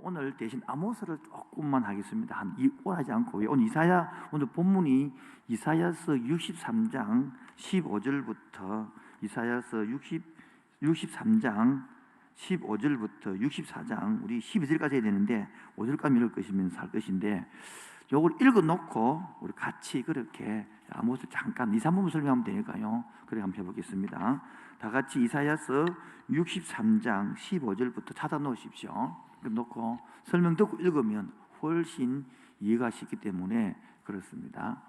오늘 대신 아모스를 조금만 하겠습니다. 오늘 하지 않고 오늘 오늘 본문이 이사야서 63장 15절부터 이사야서 63장 15절부터 64장 우리 12절까지 해야 되는데 5절까지 읽을 것이면서 할 것인데 요걸 읽어놓고 우리 같이 그렇게 아모스 잠깐 2, 3분 설명하면 되니까요. 그래 한번 해보겠습니다. 다 같이 이사야서 63장 15절부터 찾아 놓으십시오. 놓고 설명 듣고 읽으면 훨씬 이해가 쉽기 때문에 그렇습니다.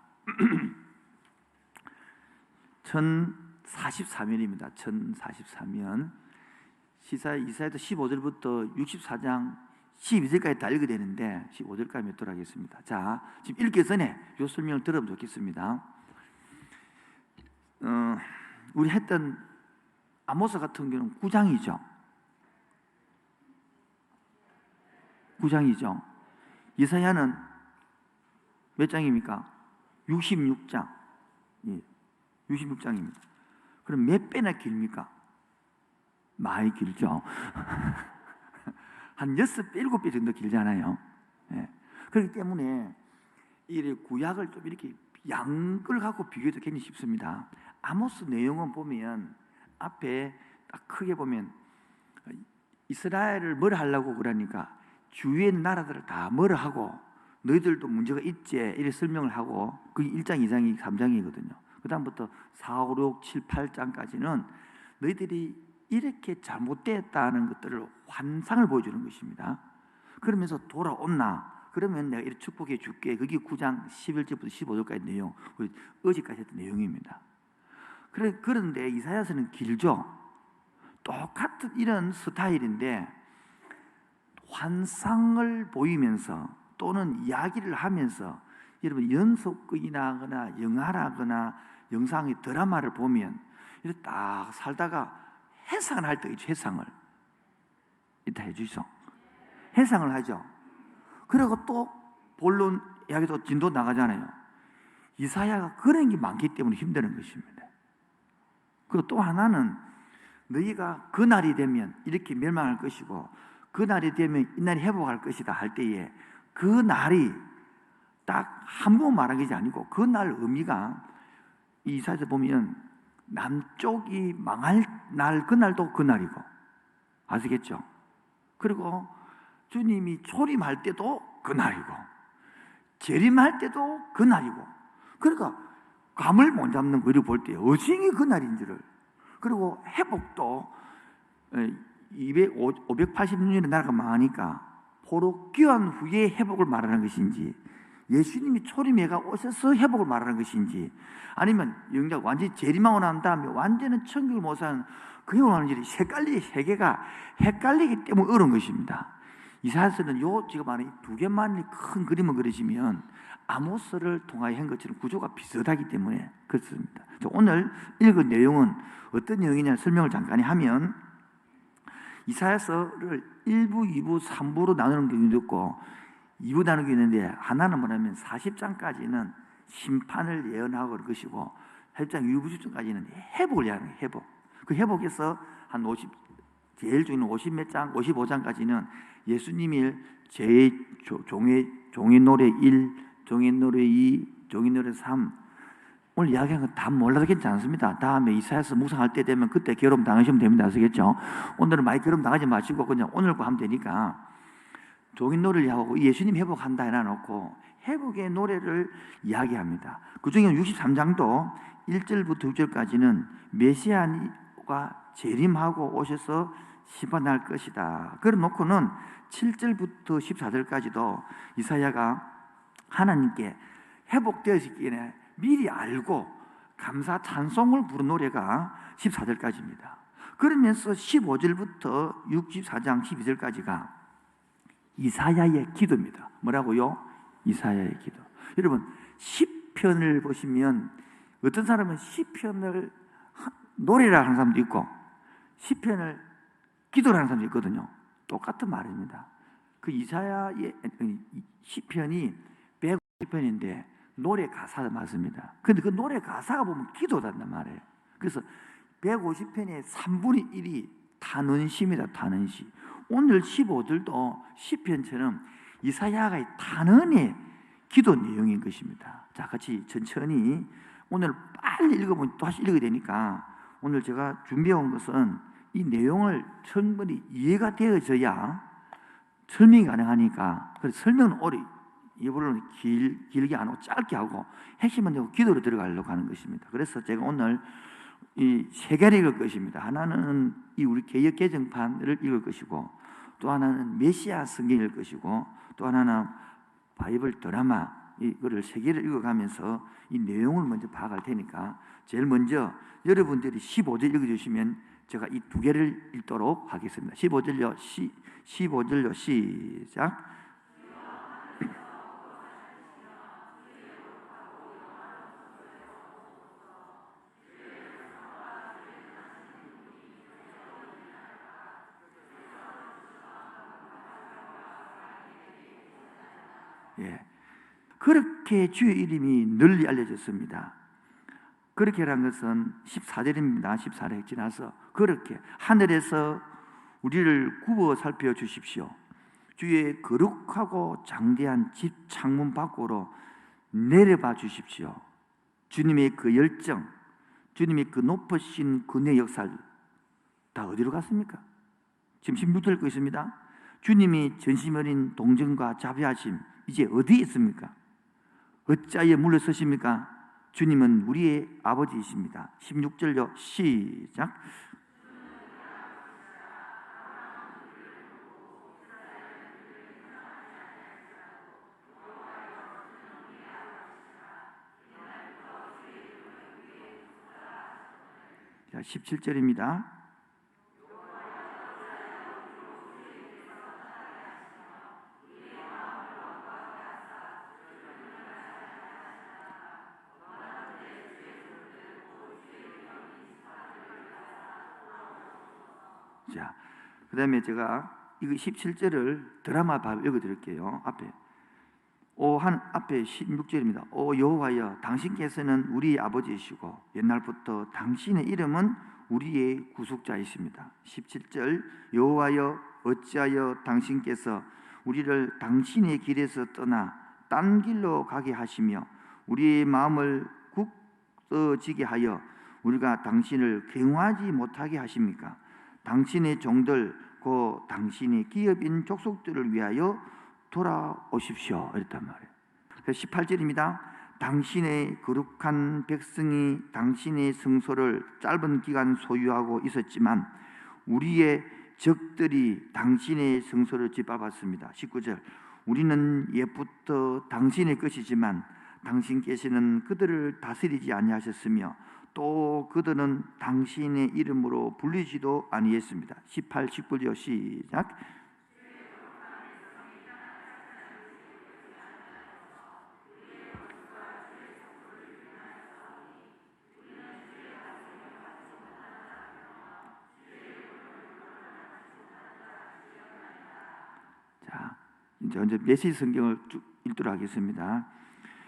1044면입니다. 1044면 이사야서 15절부터 64장 12절까지 다 읽어야 되는데 15절까지 몇 절 하겠습니다. 자, 지금 읽기 전에 이 설명을 들으면 좋겠습니다. 우리 했던 아모스 같은 경우는 9장이죠. 9장이죠. 이사야는 몇 장입니까? 66장. 예, 66장입니다. 그럼 몇 배나 길입니까? 많이 길죠. 한 6배, 7배 정도 길잖아요. 예. 그렇기 때문에 이 구약을 좀 이렇게 양걸 갖고 비교해도 굉장히 쉽습니다. 아모스 내용은 보면 앞에 딱 크게 보면 이스라엘을 뭘 하려고 그러니까 주위의 나라들을 다 뭐라 하고 너희들도 문제가 있지 이렇게 설명을 하고 그게 1장, 2장이 3장이거든요. 그 다음부터 4, 5, 6, 7, 8장까지는 너희들이 이렇게 잘못됐다는 것들을 환상을 보여주는 것입니다. 그러면서 돌아온나 그러면 내가 이렇게 축복해 줄게. 그게 9장 11절부터 15절까지 내용, 우리 어제까지 했던 내용입니다. 그런데 이사야서는 길죠. 똑같은 이런 스타일인데 환상을 보이면서 또는 이야기를 하면서 여러분 연속극이나 하거나 영화라거나 영상의 드라마를 보면 이렇게 딱 살다가 해상을 할 때 있죠. 해상을 이따 해주시죠. 해상을 하죠. 그리고 또 본론 이야기도 진도 나가잖아요. 이사야가 그런 게 많기 때문에 힘드는 것입니다. 그리고 또 하나는 너희가 그 날이 되면 이렇게 멸망할 것이고 그 날이 되면 이 날이 회복할 것이다 할 때에 그 날이 딱 한 번 말한 것이 아니고 그 날 의미가 이사야서 보면 남쪽이 망할 날 그날도 그날이고 아시겠죠? 그리고 주님이 초림할 때도 그날이고 재림할 때도 그날이고 그러니까 감을 못 잡는 거를 볼 때 어징이 그날인지를 그리고 회복도 580년의 나라가 망하니까 포로 귀환 후에 회복을 말하는 것인지 예수님이 초림해가 오셔서 회복을 말하는 것인지 아니면 영장 완전히 재림하고 난 다음에 완전히 천국을 못 사는 그 회복하는 일이 세계가 헷갈리기 때문에 어려운 것입니다. 이사야서는 지금 말하는 두 개만의 큰 그림을 그리시면 아모스를 통하여 한 것처럼 구조가 비슷하기 때문에 그렇습니다. 오늘 읽은 내용은 어떤 내용이냐 설명을 잠깐 하면 이사야서를 1부, 2부, 3부로 나누는 경우도 있고 2부 나누는 게 있는데 하나는 뭐냐면 40장까지는 심판을 예언하고 그럴 것이고 40장 60장까지는 회복을 예언하는 거예요. 회복. 그 회복에서 한 50, 제일 중요한 50몇 장, 55장까지는 예수님이 종의 노래 1, 종의 노래 2, 종의 노래 3 오늘 이야기한 건 다 몰라도 괜찮습니다. 다음에 이사야서 묵상할 때 되면 그때 괴로움 당하시면 됩니다. 아시겠죠? 오늘은 많이 괴로움 당하지 마시고 그냥 오늘 거 하면 되니까 종의 노래를 하고 예수님 회복한다 해놔놓고 회복의 노래를 이야기합니다. 그 중에 63장도 1절부터 6절까지는 메시아가 재림하고 오셔서 심판할 것이다. 그래 놓고는 7절부터 14절까지도 이사야가 하나님께 회복되었기에 미리 알고 감사 찬송을 부른 노래가 14절까지입니다. 그러면서 15절부터 64장 12절까지가 이사야의 기도입니다. 뭐라고요? 이사야의 기도. 여러분 시편을 보시면 어떤 사람은 시편을 노래라 하는 사람도 있고 시편을 기도라는 사람도 있거든요. 똑같은 말입니다. 그 이사야의 시편이 150편인데 노래 가사가 맞습니다. 근데 그 노래 가사가 보면 기도단단 말이에요. 그래서 150편의 3분의 1이 탄원시입니다. 탄원시. 오늘 15절도 시편처럼 이사야가 단언의 기도 내용인 것입니다. 자, 같이 천천히 오늘 빨리 읽어보면 또 다시 읽어야 되니까 오늘 제가 준비해온 것은 이 내용을 충분히 이해가 되어져야 설명이 가능하니까, 그래서 설명은 오래 이번에는 길게 안 하고 짧게 하고 핵심은 되고 기도로 들어가려고 하는 것입니다. 그래서 제가 오늘 이 세 개를 읽을 것입니다. 하나는 이 우리 개역 개정판을 읽을 것이고, 또 하나는 메시아 성경을 읽을 것이고, 또 하나는 바이블 드라마, 이거를 세 개를 읽어가면서 이 내용을 먼저 파악할 테니까 제일 먼저 여러분들이 15절 읽어주시면 제가 이 두 개를 읽도록 하겠습니다. 15절요, 15절요, 시작. 예, 그렇게 주의 이름이 널리 알려졌습니다. 그렇게란 것은 14절입니다. 14절 지나서 그렇게 하늘에서 우리를 굽어 살펴 주십시오. 주의 거룩하고 장대한 집 창문 밖으로 내려봐 주십시오. 주님의 그 열정, 주님의 그 높으신 그네 역사 다 어디로 갔습니까? 지금 16절 읽고 있습니다. 주님이 전심 어린 동정과 자비하심 이제 어디에 있습니까? 어찌하여 물러서십니까? 주님은 우리의 아버지이십니다. 16절요, 시작. 자, 17절입니다. 자, 그 다음에 제가 이거 17절을 드라마 밥 읽어드릴게요. 앞에 앞에 16절입니다. 오 여호와여, 당신께서는 우리 아버지이시고 옛날부터 당신의 이름은 우리의 구속자이십니다. 17절 여호와여, 어찌하여 당신께서 우리를 당신의 길에서 떠나 딴 길로 가게 하시며 우리의 마음을 굳어지게 하여 우리가 당신을 경외하지 못하게 하십니까? 당신의 종들 그 당신의 기업인 족속들을 위하여 돌아오십시오. 이랬단 말이에요. 18절입니다. 당신의 거룩한 백성이 당신의 성소를 짧은 기간 소유하고 있었지만 우리의 적들이 당신의 성소를 짓밟았습니다. 19절 우리는 옛부터 당신의 것이지만 당신께서는 그들을 다스리지 아니하셨으며 또 그들은 당신의 이름으로 불리지도 아니했습니다. 18, 19절 시작. 자, 이제 메시지 성경을 쭉 읽도록 하겠습니다.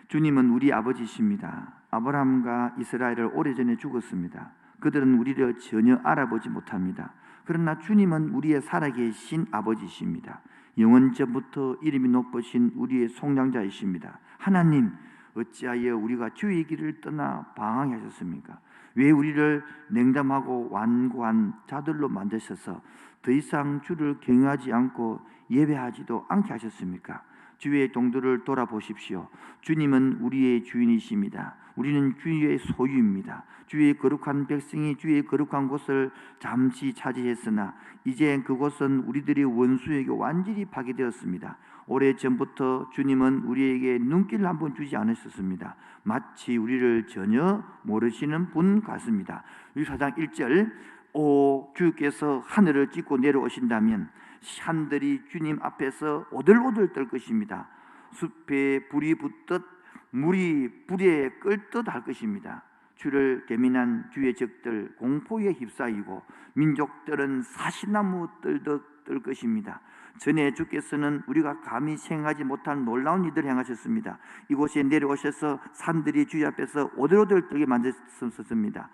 주님은 우리 아버지십니다. 아브라함과 이스라엘을 오래전에 죽었습니다. 그들은 우리를 전혀 알아보지 못합니다. 그러나 주님은 우리의 살아계신 아버지십니다. 영원전부터 이름이 높으신 우리의 속량자이십니다. 하나님, 어찌하여 우리가 주의 길을 떠나 방황해 하셨습니까? 왜 우리를 냉담하고 완고한 자들로 만드셔서 더 이상 주를 경외하지 않고 예배하지도 않게 하셨습니까? 주의 동들을 돌아보십시오. 주님은 우리의 주인이십니다. 우리는 주의 소유입니다. 주의 거룩한 백성이 주의 거룩한 곳을 잠시 차지했으나 이제 그곳은 우리들의 원수에게 완전히 파괴되었습니다. 오래전부터 주님은 우리에게 눈길을 한번 주지 않으셨습니다. 마치 우리를 전혀 모르시는 분 같습니다. 사장 1절 오 주께서 하늘을 찢고 내려오신다면 산들이 주님 앞에서 오들오들 떨 것입니다. 숲에 불이 붙듯 물이 불에 끓듯 할 것입니다. 주를 대민한 주의 적들 공포에 휩싸이고 민족들은 사시나무 떨듯 떨 것입니다. 전에 주께서는 우리가 감히 생각하지 못한 놀라운 일들을 행하셨습니다. 이곳에 내려오셔서 산들이 주의 앞에서 오들오들 떨게 만드셨습니다.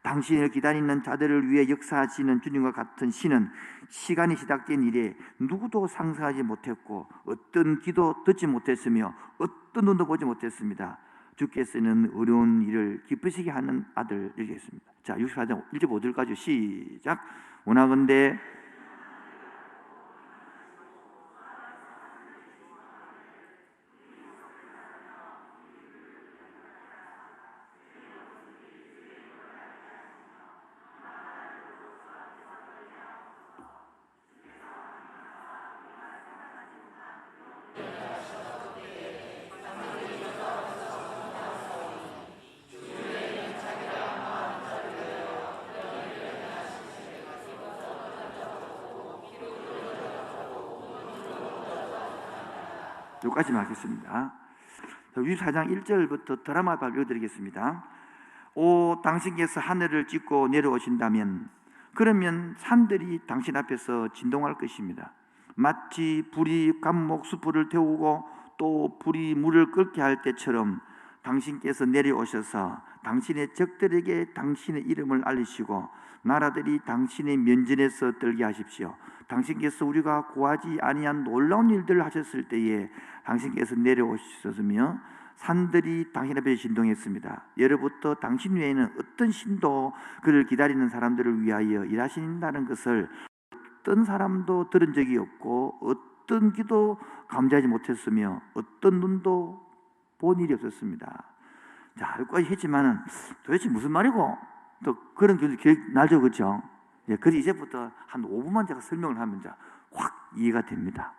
당신을 기다리는 자들을 위해 역사하시는 주님과 같은 신은 시간이 시작된 이래 누구도 상상하지 못했고 어떤 귀도 듣지 못했으며 어떤 눈도 보지 못했습니다. 주께서는 어려운 일을 기쁘시게 하는 아들. 읽겠습니다. 자, 64장 1절 5절까지 시작. 원하건대 여기까지만 하겠습니다. 64장 1절부터 드라마 발표드리겠습니다. 오, 당신께서 하늘을 찢고 내려오신다면 그러면 산들이 당신 앞에서 진동할 것입니다. 마치 불이 감목 수풀을 태우고 또 불이 물을 끓게 할 때처럼 당신께서 내려오셔서 당신의 적들에게 당신의 이름을 알리시고 나라들이 당신의 면전에서 떨게 하십시오. 당신께서 우리가 구하지 아니한 놀라운 일들을 하셨을 때에 당신께서 내려오셨으며 산들이 당신 앞에 진동했습니다. 예로부터 당신 외에는 어떤 신도 그를 기다리는 사람들을 위하여 일하신다는 것을 어떤 사람도 들은 적이 없고 어떤 귀도 감지하지 못했으며 어떤 눈도 본 일이 없었습니다. 자, 여기까지 했지만은 도대체 무슨 말이고 또 그런 기억나죠, 그렇죠? 예, 그래서 이제부터 한 5분만 제가 설명을 하면 확 이해가 됩니다.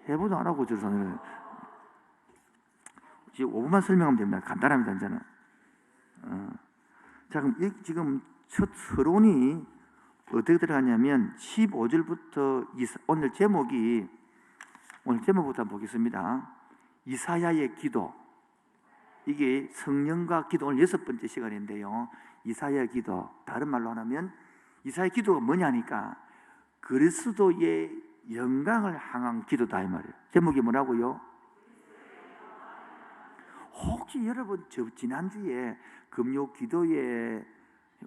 해보도 안 하고 저는 지금 5분만 설명하면 됩니다. 간단합니다, 이제는. 자, 그럼 지금 첫 서론이 어떻게 들어가냐면 15절부터 오늘 제목부터 한번 보겠습니다. 이사야의 기도. 이게 성령과 기도, 오늘 6번째 시간인데요. 이사야의 기도, 다른 말로 하면 이사야의 기도가 뭐냐니까 그리스도의 영광을 향한 기도다 이 말이에요. 제목이 뭐라고요? 혹시 여러분 지난주에 금요 기도에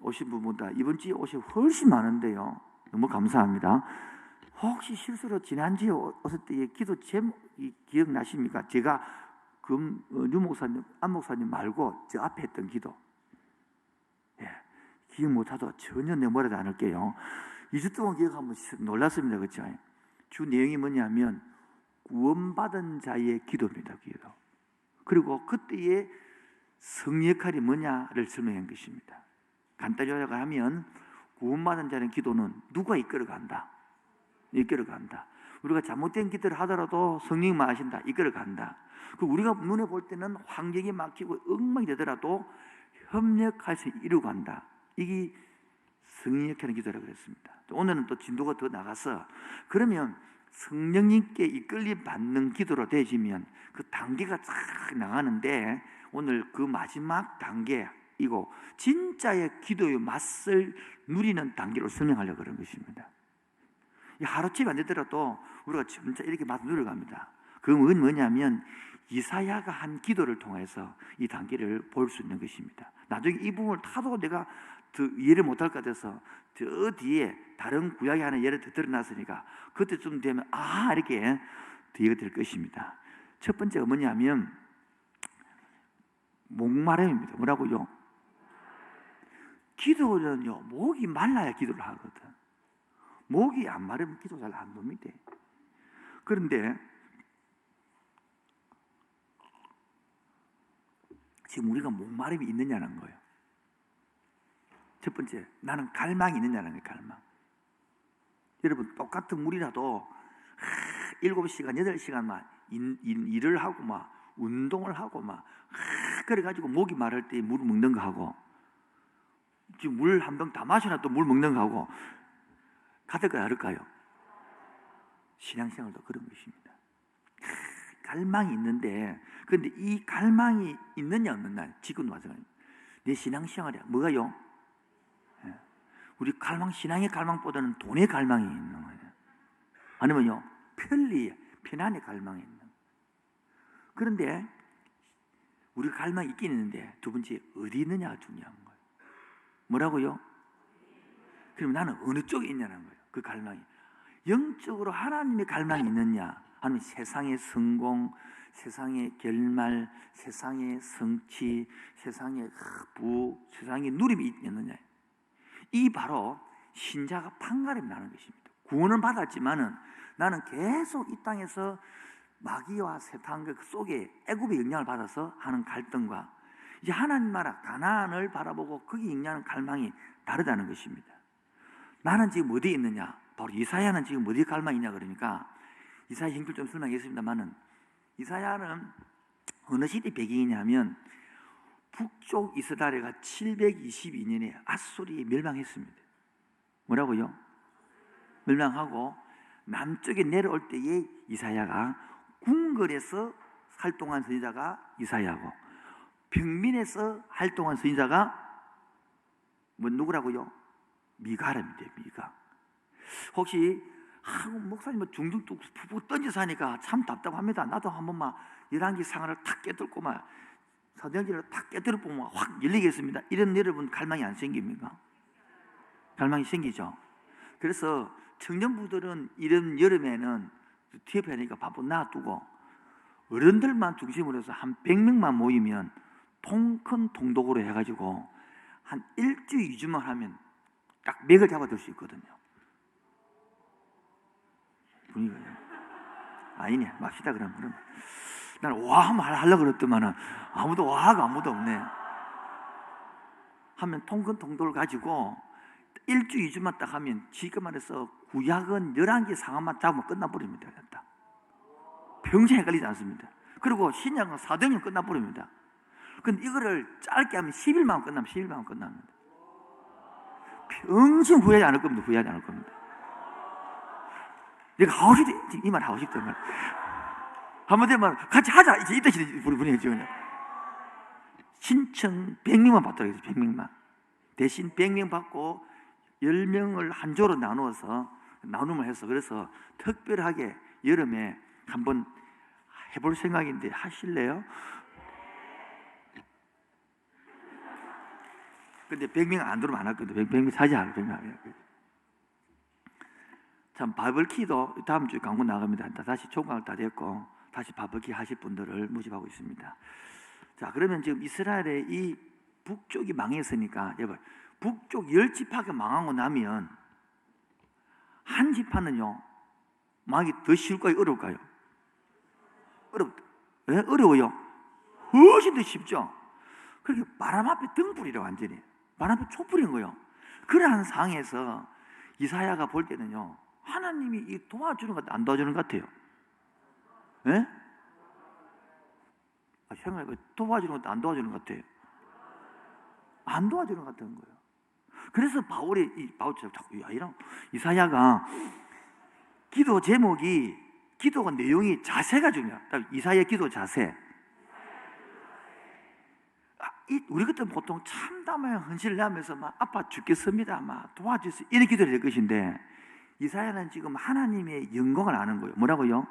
오신 분보다 이번 주에 오신 훨씬 많은데요. 너무 감사합니다. 혹시 실수로 지난주에 오실 때의 기도 제목이 기억나십니까? 제가 유 목사님, 안 목사님 말고 저 앞에 했던 기도. 예, 기억 못하도 전혀 내버려도 않을게요. 2주 동안 기억하면 놀랐습니다. 그렇죠? 주 내용이 뭐냐면 구원받은 자의 기도입니다. 기도. 그리고 그때의 성 역할이 뭐냐를 설명한 것입니다. 간단히 요약하면 구원받은 자의 기도는 누가 이끌어간다. 이끌어간다. 우리가 잘못된 기도를 하더라도 성령만 하신다. 이끌어간다. 그 우리가 눈에 볼 때는 환경이 막히고 엉망이 되더라도 협력해서 이루어간다. 이게 성령역하는 기도라고 그랬습니다. 오늘은 또 진도가 더 나가서 그러면 성령님께 이끌림 받는 기도로 되시면 그 단계가 쫙 나가는데 오늘 그 마지막 단계이고 진짜의 기도의 맛을 누리는 단계로 설명하려고 그런 것입니다. 하루치기 안 되더라도 우리가 진짜 이렇게 맛을 누려갑니다. 그건 뭐냐면 이사야가 한 기도를 통해서 이 단계를 볼 수 있는 것입니다. 나중에 이 부분을 타도 내가 더 이해를 못할 것 같아서 저 뒤에 다른 구약이 하나 예를 더 드러났으니까 그때쯤 되면 이렇게 이해가 될 것입니다. 첫 번째가 뭐냐면 목마름입니다. 뭐라고요? 기도는요, 목이 말라야 기도를 하거든. 목이 안 마르면 기도 잘 안 됩니다. 그런데 지금 우리가 목마름이 있느냐는 거예요. 첫 번째, 나는 갈망이 있느냐는 거예요. 갈망. 여러분 똑같은 물이라도 7시간, 8시간만 일을 하고 막 운동을 하고 막 그래가지고 목이 마를 때 물 먹는 거 하고 지금 물 한 병 다 마셔놔도 물 먹는 거 하고 같을까요? 다를까요? 신앙생활도 그런 것입니다. 갈망이 있는데 그런데 이 갈망이 있느냐 없느냐 지금 마찬가지입니다. 내 신앙생활이 뭐가요? 우리 신앙의 갈망보다는 돈의 갈망이 있는 거예요. 아니면요 편안의 갈망이 있는 거예요. 그런데 우리가 갈망이 있긴 있는데 두 번째 어디 있느냐가 중요한 거예요. 뭐라고요? 그럼 나는 어느 쪽에 있냐는 거예요. 그 갈망이 영적으로 하나님의 갈망이 있느냐, 아니면 세상의 성공, 세상의 결말, 세상의 성취, 세상의 부귀, 세상의 누림이 있느냐. 이 바로 신자가 판가름이 나는 것입니다. 구원은 받았지만은 나는 계속 이 땅에서 마귀와 세상 그 속에 애굽의 영향을 받아서 하는 갈등과 이제 하나님 나라 가나안을 바라보고 거기 영향하는 갈망이 다르다는 것입니다. 나는 지금 어디에 있느냐? 바로 이사야는 지금 어디에 갈망이 있냐 그러니까 이사야 형들 좀 설명하겠습니다만은 이사야는 어느 시대 배경이냐면 북쪽 이스라엘가 722년에 아수리에 멸망했습니다. 뭐라고요? 멸망하고 남쪽에 내려올 때에 이사야가 궁궐에서 활동한 선지자가 이사야고 평민에서 활동한 선지자가 누구라고요? 미가랍니다. 미가. 혹시 목사님 중등 푹 던져서 하니까 참 답답합니다. 나도 한 번만 열왕기 상하를 탁 깨뚫고 막 사도행전을 탁 깨뚫어 보면 확 열리겠습니다. 이런 여러분 갈망이 안 생깁니까? 갈망이 생기죠. 그래서 청년부들은 이런 여름에는 TF 하니까 바쁘 놔두고 어른들만 중심으로 해서 한 100명만 모이면 큰 통독으로 해가지고 한 일주일 2주만 하면 딱 맥을 잡아둘 수 있거든요. 분위기가 아니네. 맙시다 그럼. 나는 와 한번 하려고 그랬더만은 와가 아무도 없네. 하면 큰 통독을 가지고 일주일 2주만 딱 하면 지금 말해서 구약은 11개 상황만 잡으면 끝나버립니다. 평생 헷갈리지 않습니다. 그리고 신약은 사도행전 끝나버립니다. 근데 이거를 짧게 하면 10일만 끝납니다. 평생 후회하지 않을 겁니다. 내가 하고 싶다, 이 말 하고 싶단 말이야. 한번 되면 같이 하자, 이제 이 뜻이 분위기죠. 신청 100명만 받도록 해서 100명만. 대신 100명 받고 10명을 한 조로 나눔을 해서 그래서 특별하게 여름에 한번 해볼 생각인데 하실래요? 근데 100명 안 들으면 안 할 건데 100명 사지 않을 100명 안 해요. 참 바이블키도 다음 주에 광고 나갑니다. 다시 총각을 다 됐고 다시 바이블키 하실 분들을 모집하고 있습니다. 자, 그러면 지금 이스라엘의 이 북쪽이 망했으니까 여러분 북쪽 10지파가 망하고 나면 한 지파는요 망하기 더 쉬울까요? 어려울까요? 왜? 어려워요. 훨씬 더 쉽죠. 그렇게 바람 앞에 등불이라 완전히 바람 앞에 촛불인 거예요. 그러한 상황에서 이사야가 볼 때는요 하나님이 이 도와주는 것 같아요? 안 도와주는 것 같아요? 예? 생각해보면 도와주는 것도 안 도와주는 것 같아요? 안 도와주는 것 같은 거예요. 그래서 바울처럼 자꾸 이사야가 기도 제목이 기도가 내용이 자세가 중요해요. 이사야 기도 자세. 우리 같은 보통 참담한 헌신을 하면서 막 아파 죽겠습니다. 막 도와주세요. 이런 기도를 할 것인데 이사야는 지금 하나님의 영광을 아는 거예요. 뭐라고요?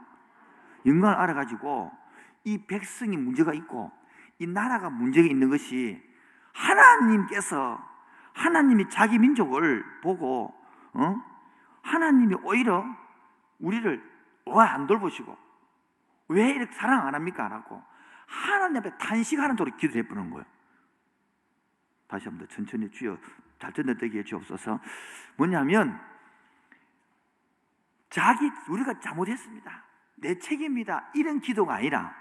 영광을 알아가지고 이 백성이 문제가 있고 이 나라가 문제가 있는 것이 하나님이 자기 민족을 보고 하나님이 오히려 우리를 왜 안 돌보시고 왜 이렇게 사랑 안 합니까? 안 하고 하나님 앞에 탄식하는 도로 기도해 보는 거예요. 다시 한번 더 천천히 주여 잘 듣는다게 해주옵소서. 뭐냐면 우리가 잘못했습니다. 내 책임이다. 이런 기도가 아니라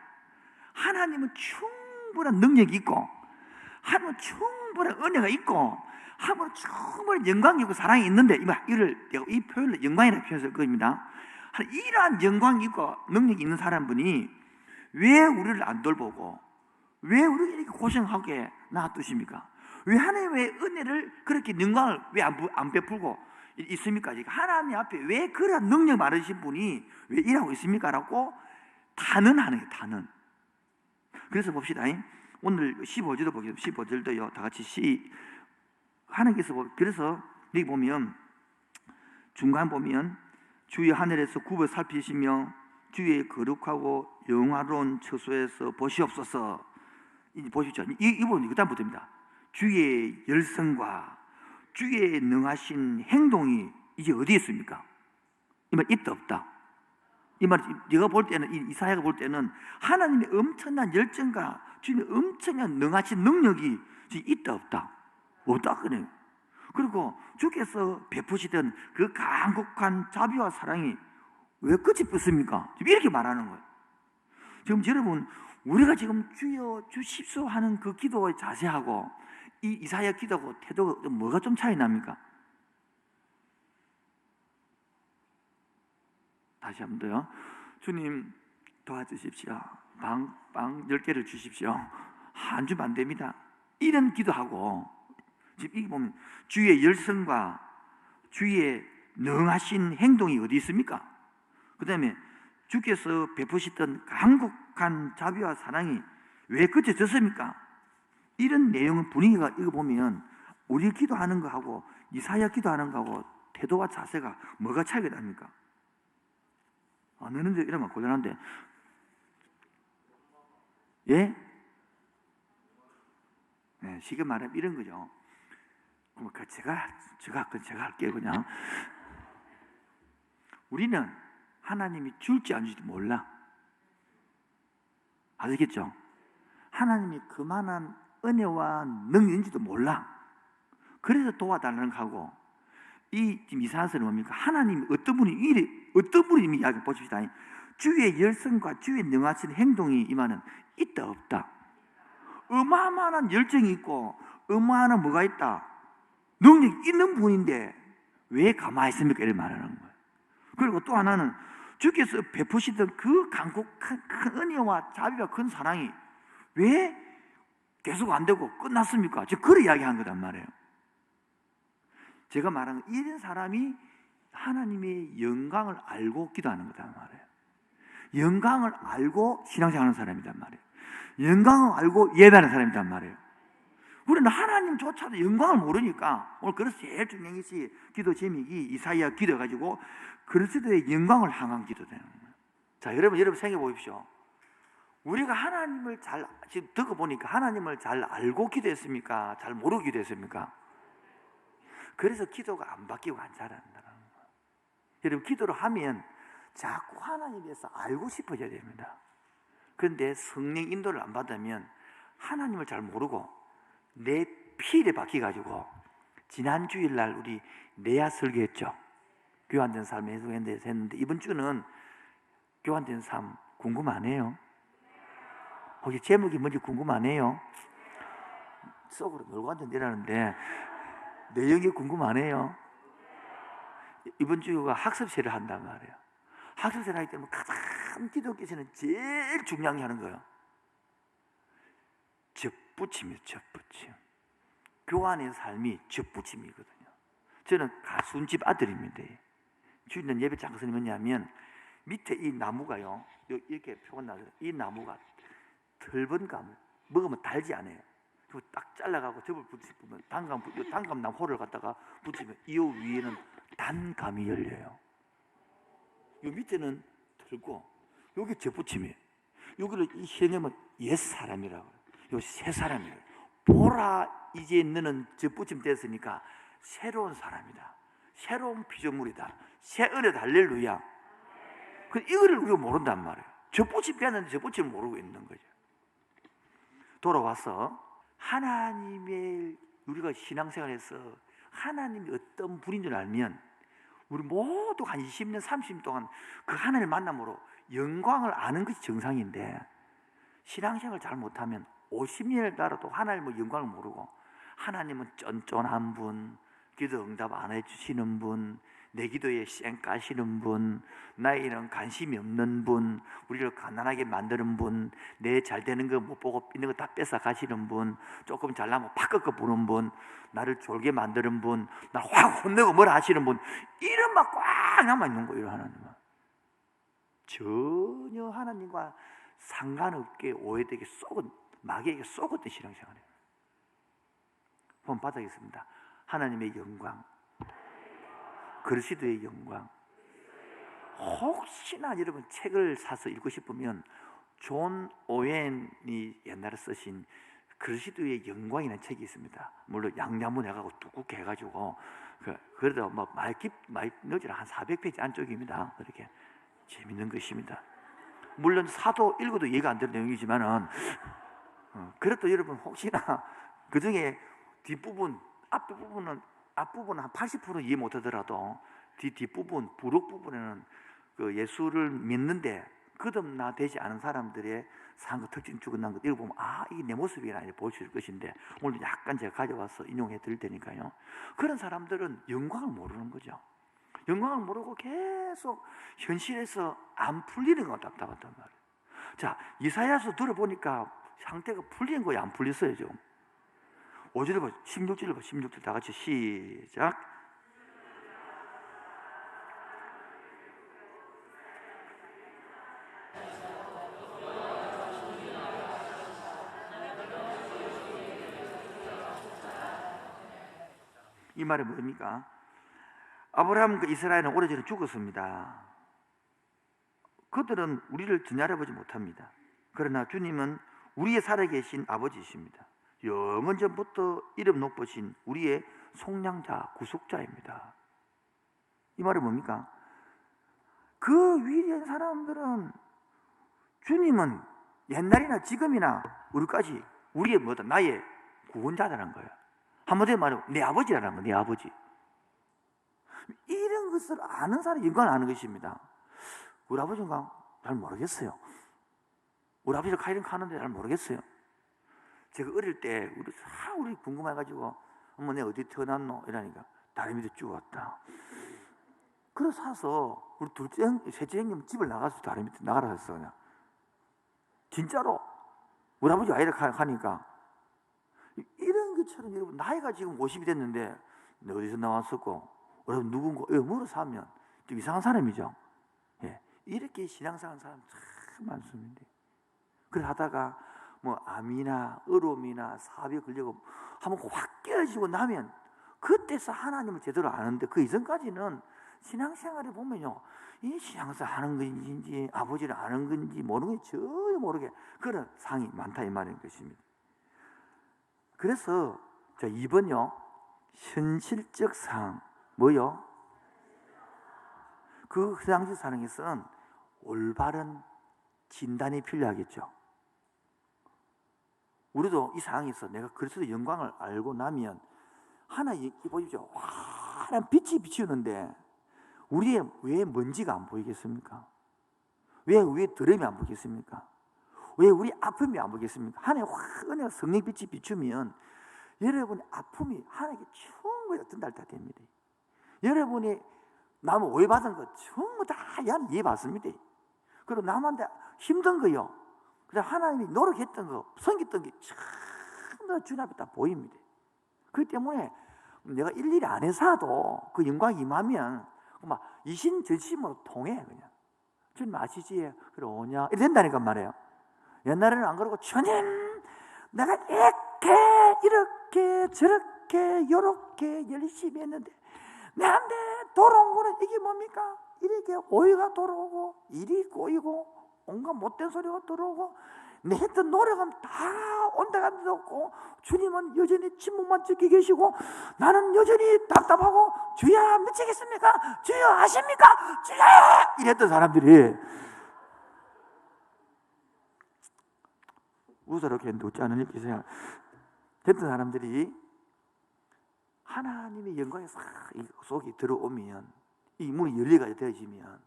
하나님은 충분한 능력이 있고 하나님은 충분한 은혜가 있고 하나님은 충분한 영광이 있고 사랑이 있는데 이 표현을 영광이라고 표현할 겁니다. 이러한 영광이 있고 능력이 있는 사람분이 왜 우리를 안 돌보고 왜 우리를 이렇게 고생하게 놔두십니까? 왜 하나님의 은혜를 그렇게 영광을 왜 안 베풀고 있습니까? 하나님 앞에 왜 그런 능력 많으신 분이 왜 일하고 있습니까? 라고 탄원하는 거예요. 탄원. 그래서 봅시다. 오늘 15절도 보겠습니다. 15절도요. 다 같이 하나님께서 그래서 여기 보면 중간 보면 주의 하늘에서 굽어 살피시며 주의 거룩하고 영화로운 처소에서 보시옵소서. 이제 보십시오. 이 부분이 그 다음부터입니다. 주의 열성과 주의 능하신 행동이 이제 어디 있습니까? 이 말 있다 없다? 이 말 내가 볼 때는 이사야가 볼 때는 하나님의 엄청난 열정과 주님의 엄청난 능하신 능력이 지금 있다 없다? 없다 그래요. 그리고 주께서 베푸시던 그 간곡한 자비와 사랑이 왜 끝이 없습니까? 지금 이렇게 말하는 거예요. 지금 여러분 우리가 지금 주여 주십시오 하는 그 기도의 자세하고 이 이사야 기도하고 태도가 뭐가 좀 차이 납니까? 다시 한 번 더요. 주님 도와주십시오. 방 10개를 주십시오. 안 주면 안 됩니다. 이런 기도하고 지금 이게 보면 주의 열성과 주의 능하신 행동이 어디 있습니까? 그 다음에 주께서 베푸시던 간곡한 자비와 사랑이 왜 끝이졌습니까? 이런 내용은 분위기가 이거 보면 우리 기도하는 거하고 이사야 기도하는 거하고 태도와 자세가 뭐가 차이가 납니까? 너는 이러면 곤란한데 예? 네, 쉽게 말하면 이런 거죠. 제가 할게요 그냥. 우리는 하나님이 줄지 안 줄지 몰라. 아시겠죠? 하나님이 그만한 은혜와 능력인지도 몰라. 그래서 도와달라는 거하고 지금 이사야서는 뭡니까? 하나님이 어떤 분이 이야기 보십시다. 주의 열성과 주의 능하신 행동이 이만은 있다 없다? 어마어마한 열정이 있고 어마어마한 뭐가 있다? 능력이 있는 분인데 왜 가만히 있습니까? 이렇게 말하는 거예요. 그리고 또 하나는 주께서 베푸시던 그 간곡한 큰 은혜와 자비와 큰 사랑이 왜 계속 안 되고 끝났습니까? 지금 그런 이야기한 거단 말이에요. 제가 말하는 이런 사람이 하나님의 영광을 알고 기도하는 거단 말이에요. 영광을 알고 신앙생활하는 사람이란 말이에요. 영광을 알고 예배하는 사람이란 말이에요. 우리는 하나님조차도 영광을 모르니까 오늘 그래서 제일 중요한 것이 기도 제목이 이사야 기도해가지고 그리스도의 영광을 향한 기도되는 거예요. 자, 여러분 생각해 보십시오. 우리가 하나님을 지금 듣고 보니까 하나님을 잘 알고 기도했습니까? 잘 모르고 기도했습니까? 그래서 기도가 안 바뀌고 안 자란다는 거예요. 여러분 기도를 하면 자꾸 하나님에 대해서 알고 싶어져야 됩니다. 그런데 성령 인도를 안 받으면 하나님을 잘 모르고 내 필에 박혀가지고 지난 주일날 우리 내야 설교했죠. 교환된 삶에 했는데 이번 주는 교환된 삶 궁금 안 해요? 혹시 제목이 뭔지 궁금 안 해요? 속으로 놀고 앉아내라는데 내용이 궁금 안 해요? 이번 주가 학습세를 한단 말이에요. 학습세를 하기 때문에 가장 기독교에서는 제일 중요한 게 하는 거예요. 접붙임이에요. 접붙임. 교환의 삶이 접붙임이거든요. 저는 가수집 아들입니다. 주일날 예배 장소는 뭐냐면 밑에 이 나무가요, 이렇게 표가 나요. 이 나무가 털번 감을 먹으면 달지 않아요. 그리고 딱 잘라가고 접을 붙이면 단감 나무를 갖다가 붙이면 이 위에는 단감이 열려요. 이 밑에는 털고 여기 접붙임이에요. 여기를 이 현염은 옛사람이라고 해요. 요 새 사람이에요. 보라, 이제 너는 접붙임 됐으니까 새로운 사람이다. 새로운 피조물이다. 새 은혜다. 할렐루야. 이거를 우리가 모른단 말이에요. 접붙임 됐는데 접붙임을 모르고 있는 거죠. 돌아와서 하나님의 우리가 신앙생활에서 하나님이 어떤 분인 줄 알면 우리 모두 한 20년, 30년 동안 그 하나님을 만남으로 영광을 아는 것이 정상인데 신앙생활을 잘 못하면 50년을 따라도 하나님의 영광을 모르고 하나님은 쫀쫀한 분, 기도 응답 안 해주시는 분, 내 기도에 쌩 까시는 분, 나에게는 관심이 없는 분, 우리를 가난하게 만드는 분, 내 잘 되는 거 못 보고 있는 거 다 뺏어 가시는 분, 조금 잘나면 팍 꺾어 보는 분, 나를 졸게 만드는 분, 나 확 혼내고 뭐라 하시는 분, 이런 막 꽉 남아있는 거예요. 하나님은 전혀 하나님과 상관없게 오해되게 마귀에게 쏘았던 신앙생활이에요. 본 바닥에 있습니다. 하나님의 영광, 그리스도의 영광. 혹시나 여러분 책을 사서 읽고 싶으면 존 오웬이 옛날에 쓰신 그리스도의 영광이라는 책이 있습니다. 물론 양념을 해가지고 두껍게 해가지고 그래도 뭐 많이 넣지는 한 400페이지 안쪽입니다. 그렇게 재밌는 것입니다. 물론 사도 읽어도 이해가 안 되는 내용이지만은 그래도 여러분 혹시나 그 중에 뒷부분, 앞부분은 한 80% 이해 못하더라도 뒷부분, 부록 부분에는 그 예수를 믿는데 거듭나되지 않은 사람들의 삶과 특징 죽어난 것 읽어보면 이게 내 모습이라 볼 수 있을 것인데 오늘 약간 제가 가져와서 인용해 드릴 테니까요. 그런 사람들은 영광을 모르는 거죠. 영광을 모르고 계속 현실에서 안 풀리는 것 답답하단 말이에요. 자, 이사야서 들어보니까 상태가 풀린 거예요, 안 풀렸어요 지금? 5절을 봐, 16절을 봐, 16절 다 같이 시작. 이 말이 뭡니까? 아브라함과 이스라엘은 오래전에 죽었습니다. 그들은 우리를 드나려보지 못합니다. 그러나 주님은 우리의 살아계신 아버지이십니다. 영원 전부터 이름 높으신 우리의 속량자, 구속자입니다. 이 말이 뭡니까? 그 위대한 사람들은 주님은 옛날이나 지금이나 우리까지 우리의 나의 구원자라는 거예요. 한마디로 말하면 내 아버지라는 거예요. 내 아버지. 이런 것을 아는 사람이 영광을 아는 것입니다. 우리 아버지인가? 잘 모르겠어요. 우리 아버지가 가이런 가는데 잘 모르겠어요. 제가 어릴 때 우리 궁금해가지고 어머 내가 어디 태어났노? 이러니까 다리 밑에 죽었다. 그래서 사서 우리 셋째 형님 집을 나가서 다리 밑에 나가라 했어. 그냥 진짜로 우리 아버지 아이를 가니까 이런 것처럼 여러분 나이가 지금 50이 됐는데 너 어디서 나왔었고 여러분 누군가 물어서 하면 좀 이상한 사람이죠. 예. 이렇게 신앙생활 사람 참 많습니다. 그래 하다가 뭐 암이나 어려움이나 사업에 걸리고 한번 확 깨어지고 나면 그때서 하나님을 제대로 아는데 그 이전까지는 신앙생활에 보면요 이 신앙생활 하는 건지 아버지를 아는 건지 모르는 게 전혀 모르게 그런 상이 많다 이 말인 것입니다. 그래서 자 2번요 현실적 상 뭐요? 그 당시 상황에서는 올바른 진단이 필요하겠죠. 우리도 이 상황에서 내가 그리스도의 영광을 알고 나면 하나 보십시오. 환한 빛이 비추는데 우리의 왜 먼지가 안 보이겠습니까? 왜 더러움이 안 보이겠습니까? 왜 우리 아픔이 안 보이겠습니까? 하나의 은혜와 성령 빛이 비추면 여러분의 아픔이 하나님께 충분히 어떤 다 됩니다. 여러분이 남을 오해받은 거 전부 다 이해받습니다. 그리고 남한테 힘든 거요. 그래서 하나님이 노력했던 거, 섬겼던 게 전부 다 주님 앞에 다 보입니다. 그렇기 때문에 내가 일일이 안 해서도 그 영광이 임하면 막 이신저심으로 통해 그냥. 주님 아시지? 그래 오냐? 이래 된다니까 말이에요. 옛날에는 안 그러고 주님 내가 이렇게 저렇게 요렇게 열심히 했는데 내한테 돌아온 거는 이게 뭡니까? 이렇게 오해가 돌아오고 일이 꼬이고 온갖 못된 소리가 들어오고 내 했던 노력은 다 온데간데 없고 주님은 여전히 침묵만 지키고 계시고 나는 여전히 답답하고 주야 미치겠습니까? 주여 아십니까? 주여! 이랬던 사람들이 웃으렇게 했는데 웃지 않은 일이세요. 됐던 사람들이 하나님의 영광이 싹 속에 들어오면 이 문이 열리가 되어지면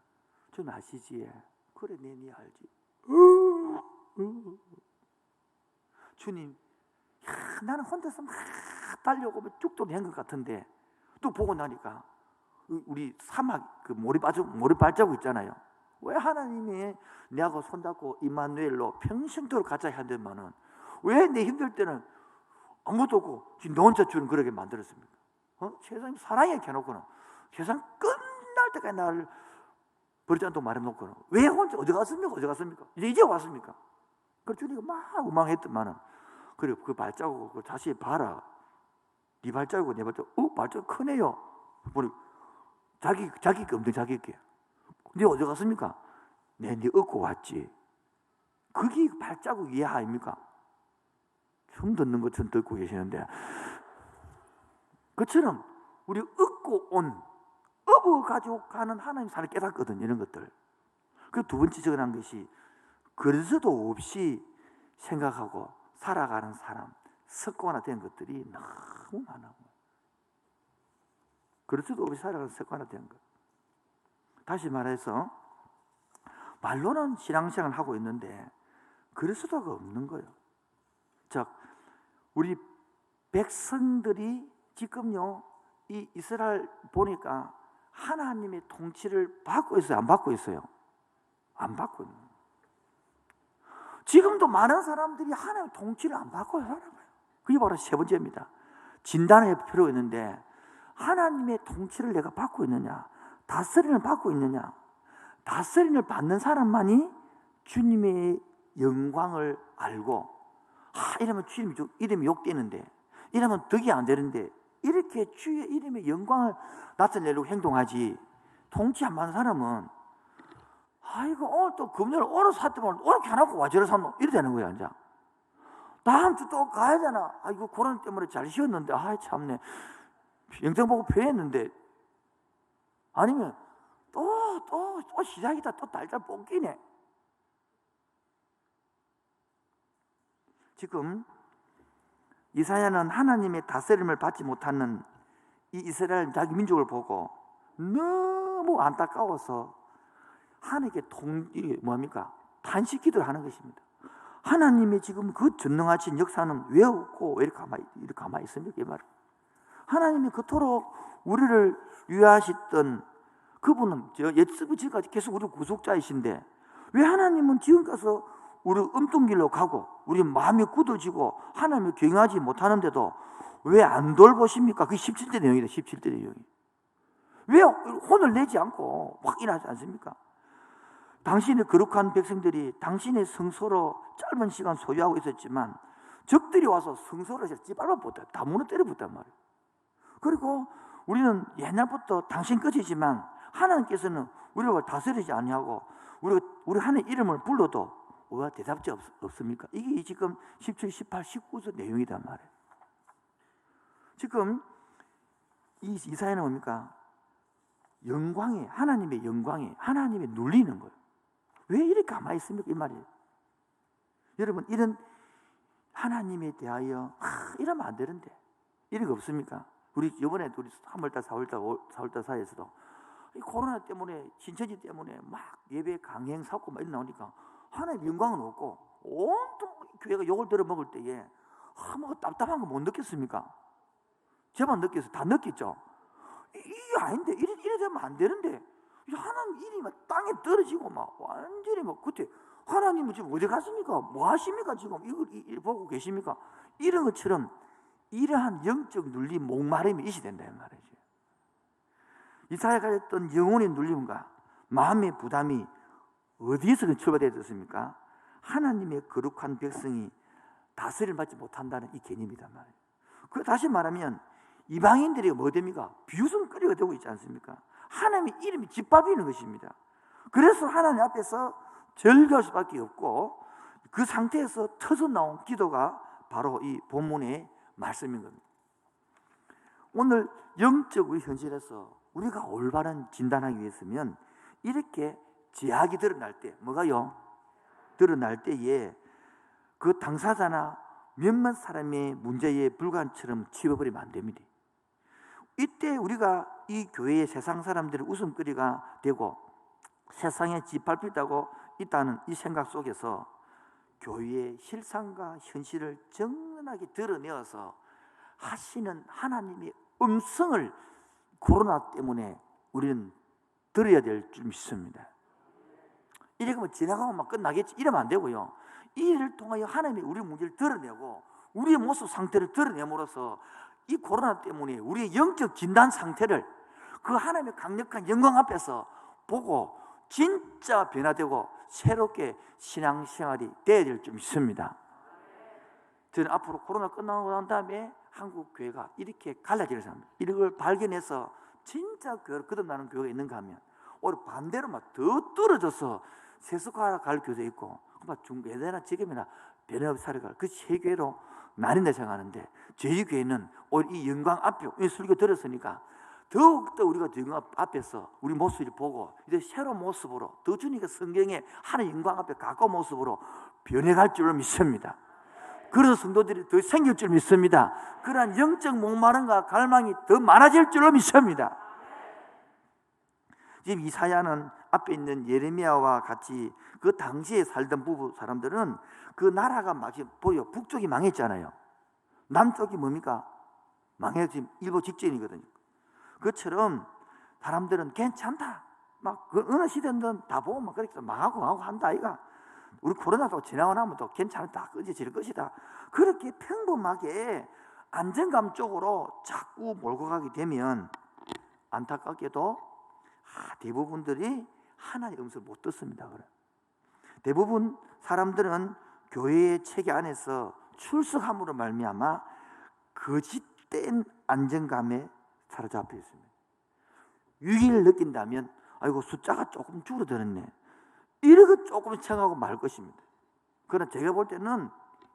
좀 아시지? 그래 내 알지. 주님 나는 혼자서 막 달려오고 쭉도 낸 것 같은데 또 보고 나니까 우리 사막 그 모래발자국 있잖아요. 왜 하나님이 내하고 손잡고 임마누엘로 평생도록 같이 한다면은 왜 내 힘들 때는 아무것도 없고 지금 너 혼자 주는 그러게 만들었습니까? 세상에 사랑에 켜놓고는 세상 끝날 때까지 나를 버리지 않도록 말해놓고는 왜 혼자 어디 갔습니까? 이제 왔습니까? 그래서 주님이 막 우망했더만은 그래 그 발자국을 그 다시 봐라. 네 발자국과 내 발자국 발자국 크네요. 보니 자기 게 없는 자기 게. 네 어디 갔습니까? 네 얻고 왔지. 그게 발자국 이해 아닙니까? 처음 듣는 것처럼 듣고 계시는데, 그처럼 우리 얻고 업어가지고 가는 하나님 사를 깨닫거든, 이런 것들. 그 두 번째 적어놓은 것이 그래서도 없이 생각하고 살아가는 사람, 습관화된 것들이 너무 많아. 그래서도 없이 살아가는 습관화된 것. 다시 말해서 말로는 신앙생활을 하고 있는데 그래서도가 없는 거예요. 즉, 우리 백성들이 지금요, 이 이스라엘 보니까 하나님의 통치를 받고 있어요? 안 받고 있어요? 안 받고 있는 거예요. 지금도 많은 사람들이 하나님의 통치를 안 받고 살아가요. 그게 바로 세 번째입니다. 진단할 필요가 있는데, 하나님의 통치를 내가 받고 있느냐, 다스림을 받고 있느냐. 다스림을 받는 사람만이 주님의 영광을 알고, 이러면 주님 이름이 욕되는데, 이러면 덕이 안 되는데, 이렇게 주의 이름의 영광을 나타내려고 행동하지, 통치 안 받는 사람은 아이고 오늘 또 금요일 오늘 샀더만 오늘 켜놓고 와저를 샀노, 이래 되는 거야. 이제 다음 주 또 가야 되나, 이거 코로나 때문에 잘 쉬었는데 참네, 영상 보고 표했는데, 아니면 또 시작이다, 또 달달 뽕기네. 지금 이사야는 하나님의 다스림을 받지 못하는 이 이스라엘 자기 민족을 보고 너무 안타까워서 하나님께 이게 뭐합니까? 탄식기도를 하는 것입니다. 하나님의 지금 그 전능하신 역사는 왜 없고 왜 이렇게 가만히 있습니까? 이 말은. 하나님이 그토록 우리를 위하셨던 그분은 지금까지 계속 우리 구속자이신데, 왜 하나님은 지금까지 우리 엉뚱길로 가고 우리 마음이 굳어지고 하나님을 경외하지 못하는데도 왜 안 돌보십니까? 그게 17대 내용이다. 17대 내용이. 왜 혼을 내지 않고 확 일하지 않습니까? 당신의 거룩한 백성들이 당신의 성소로 짧은 시간 소유하고 있었지만 적들이 와서 성소를 찌발로 붙다, 다 무너뜨려 붙단 말이에요. 그리고 우리는 옛날부터 당신 끝이지만 하나님께서는 우리를 다스리지 아니하고 우리 하나님 이름을 불러도 왜 대답지 없습니까? 이게 지금 17, 18, 19절 내용이단 말이에요. 지금 이 이사야는 뭡니까? 영광에, 하나님의 영광에, 하나님의 눌리는 거예요. 왜 이렇게 가만히 있습니까? 이 말이에요. 여러분, 이런 하나님에 대하여 이러면 안 되는데 이런 거 없습니까? 우리 이번에도 우리 3월달, 4월달 사이에서도 이 코로나 때문에, 신천지 때문에 막 예배 강행 사고 막 이런 나오니까 하나님의 영광은 없고 온통 교회가 욕을 들어 먹을 때에 뭐 답답한 거 못 느꼈습니까? 저만 느꼈어요. 다 느꼈죠? 이게 아닌데, 이래 되면 안 되는데, 하나님 이름이 막 땅에 떨어지고 막 완전히 막, 그때 하나님은 지금 어디 갔습니까? 뭐 하십니까? 지금 이걸 보고 계십니까? 이런 것처럼 이러한 영적 눌림, 목마름이 있어야 된다, 이 말이죠. 이사야가 했던 영혼의 눌림과 마음의 부담이 어디에서 출발되었습니까? 하나님의 거룩한 백성이 다스림을 받지 못한다는 이 개념이단 말이에요. 그 다시 말하면 이방인들이 뭐 됩니까? 비웃음거리가 되고 있지 않습니까? 하나님의 이름이 짓밟히는 것입니다. 그래서 하나님 앞에서 절규할 수밖에 없고, 그 상태에서 터져 나온 기도가 바로 이 본문의 말씀인 겁니다. 오늘 영적 우리 현실에서 우리가 올바른 진단하기 위해서면 이렇게 제약이 드러날 때, 뭐가요? 드러날 때에 그 당사자나 몇몇 사람의 문제에 불관처럼 치워버리면 안 됩니다. 이때 우리가 이 교회의 세상 사람들의 웃음거리가 되고 세상에 짓밟히다고 있다는 이 생각 속에서 교회의 실상과 현실을 정연하게 드러내어서 하시는 하나님의 음성을 코로나 때문에 우리는 들어야 될 줄 믿습니다. 이렇게 뭐 지나가면 막 끝나겠지, 이러면 안 되고요. 이 일을 통하여 하나님이 우리 문제를 드러내고 우리의 모습 상태를 드러내므로써 이 코로나 때문에 우리의 영적 진단 상태를 그 하나님의 강력한 영광 앞에서 보고 진짜 변화되고 새롭게 신앙생활이 되어야 될 줄 믿습니다. 저는 앞으로 코로나 끝나고 난 다음에 한국 교회가 이렇게 갈라지는 사람들, 이런 걸 발견해서 진짜 거듭나는 교회가 있는가 하면 오히려 반대로 막 더 떨어져서 세속화 갈 교회도 있고, 막 중배대나 지금이나 변협 살아갈 그 세계로 나뉜다 생각하는데 저희 교회는 오히려 이 영광 앞에 이 설교 들었으니까 더욱더 우리가 영광 앞에서 우리 모습을 보고 이제 새로운 모습으로 더 주님께 성경에 하나님 영광 앞에 가까운 모습으로 변해갈 줄로 믿습니다. 그래서 성도들이 더 생길 줄 믿습니다. 그러한 영적 목마름과 갈망이 더 많아질 줄로 믿습니다. 지금 이사야는 앞에 있는 예레미야와 같이 그 당시에 살던 부부 사람들은 그 나라가 막 보여 북쪽이 망했잖아요. 남쪽이 뭡니까? 망해 지금 일보 직전이거든요. 그처럼 사람들은 괜찮다. 막 그 어느 시대든 다 보고 막 그렇게 망하고 한다 이가. 우리 코로나도 지나고 나면 또 괜찮다. 끊어질 것이다. 그렇게 평범하게 안정감 쪽으로 자꾸 몰고 가게 되면 안타깝게도 대부분들이 하나님의 음성을 못 듣습니다. 그래. 대부분 사람들은 교회의 체계 안에서 출석함으로 말미암아 거짓된 안정감에 사로잡혀 있습니다. 위기를 느낀다면 아이고 숫자가 조금 줄어들었네. 이렇게 조금 생각하고 말 것입니다. 그러나 제가 볼 때는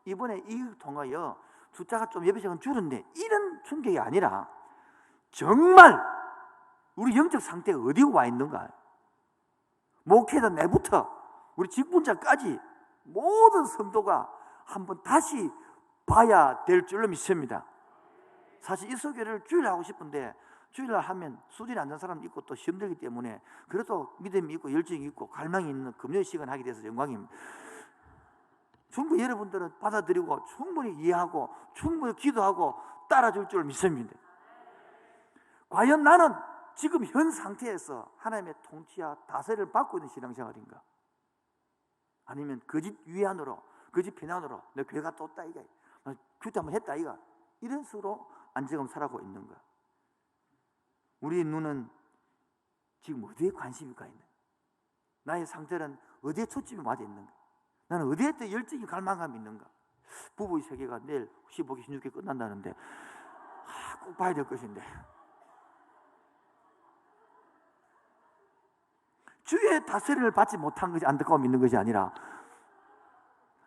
이번에 이 통하여 숫자가 좀 예배시간 줄었네 이런 충격이 아니라 정말 우리 영적 상태가 어디에 와 있는가? 목회자 내부터 우리 직분자까지 모든 성도가 한번 다시 봐야 될 줄로 믿습니다. 사실 이 설교를 주일날 하고 싶은데 주일날 하면 수준이 안 되는 사람도 있고 또 시험 들기 때문에 그래도 믿음이 있고 열정이 있고 갈망이 있는 금요일 시간 하게 돼서 영광입니다. 충분히 여러분들은 받아들이고 충분히 이해하고 충분히 기도하고 따라줄 줄 믿습니다. 과연 나는 지금 현 상태에서 하나님의 통치와 다스를 받고 있는 신앙생활인가? 아니면 거짓 위안으로 거짓 비난으로 내 교회가 떴다 이가 큐티 한번 했다 이가 이런 식으로 안정감 살아가고 있는가? 우리 눈은 지금 어디에 관심이 가 있는가? 나의 상태는 어디에 초점이 맞아 있는가? 나는 어디에 또 열정이 갈망감이 있는가? 부부의 세계가 내일 15개, 16개 끝난다는데 꼭 봐야 될 것인데 주의 다스림을 받지 못한 것이 안타까움 있는 것이 아니라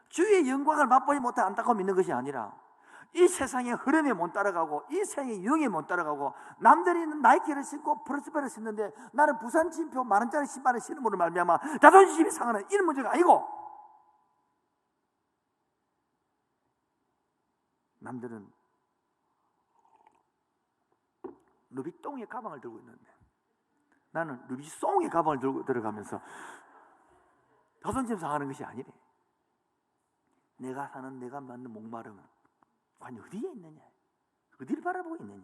주의 영광을 맛보지 못한 안타까움 있는 것이 아니라 이 세상의 흐름에 못 따라가고 이 세상의 유행에 못 따라가고 남들이 나이키를 신고 프로스페를 신는데 나는 부산 진표 10,000원짜리 신발을 신음으로 말미암아 자존심이 상하는 이런 문제가 아니고 남들은 루비똥의 가방을 들고 있는데 나는 루비송의 가방을 들고 들어가면서 자존심 상하는 것이 아니래. 내가 사는 내가 만든 목마름은 과연 어디에 있느냐? 어디를 바라보고 있느냐?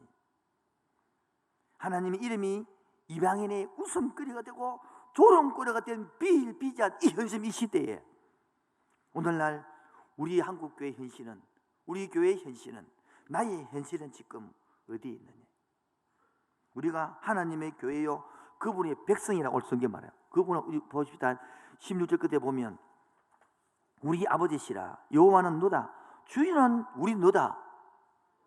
하나님의 이름이 이방인의 웃음거리가 되고 조롱거리가 된 비일비재한 이 현실 이 시대에 오늘날 우리 한국교회 현실은 우리 교회의 현실은 나의 현실은 지금 어디에 있느냐? 우리가 하나님의 교회요 그분의 백성이라고 오늘 성경 말해요. 그분은 우리 보십시다. 16절 끝에 보면 우리 아버지시라 여호와는 너다 주인은 우리 너다.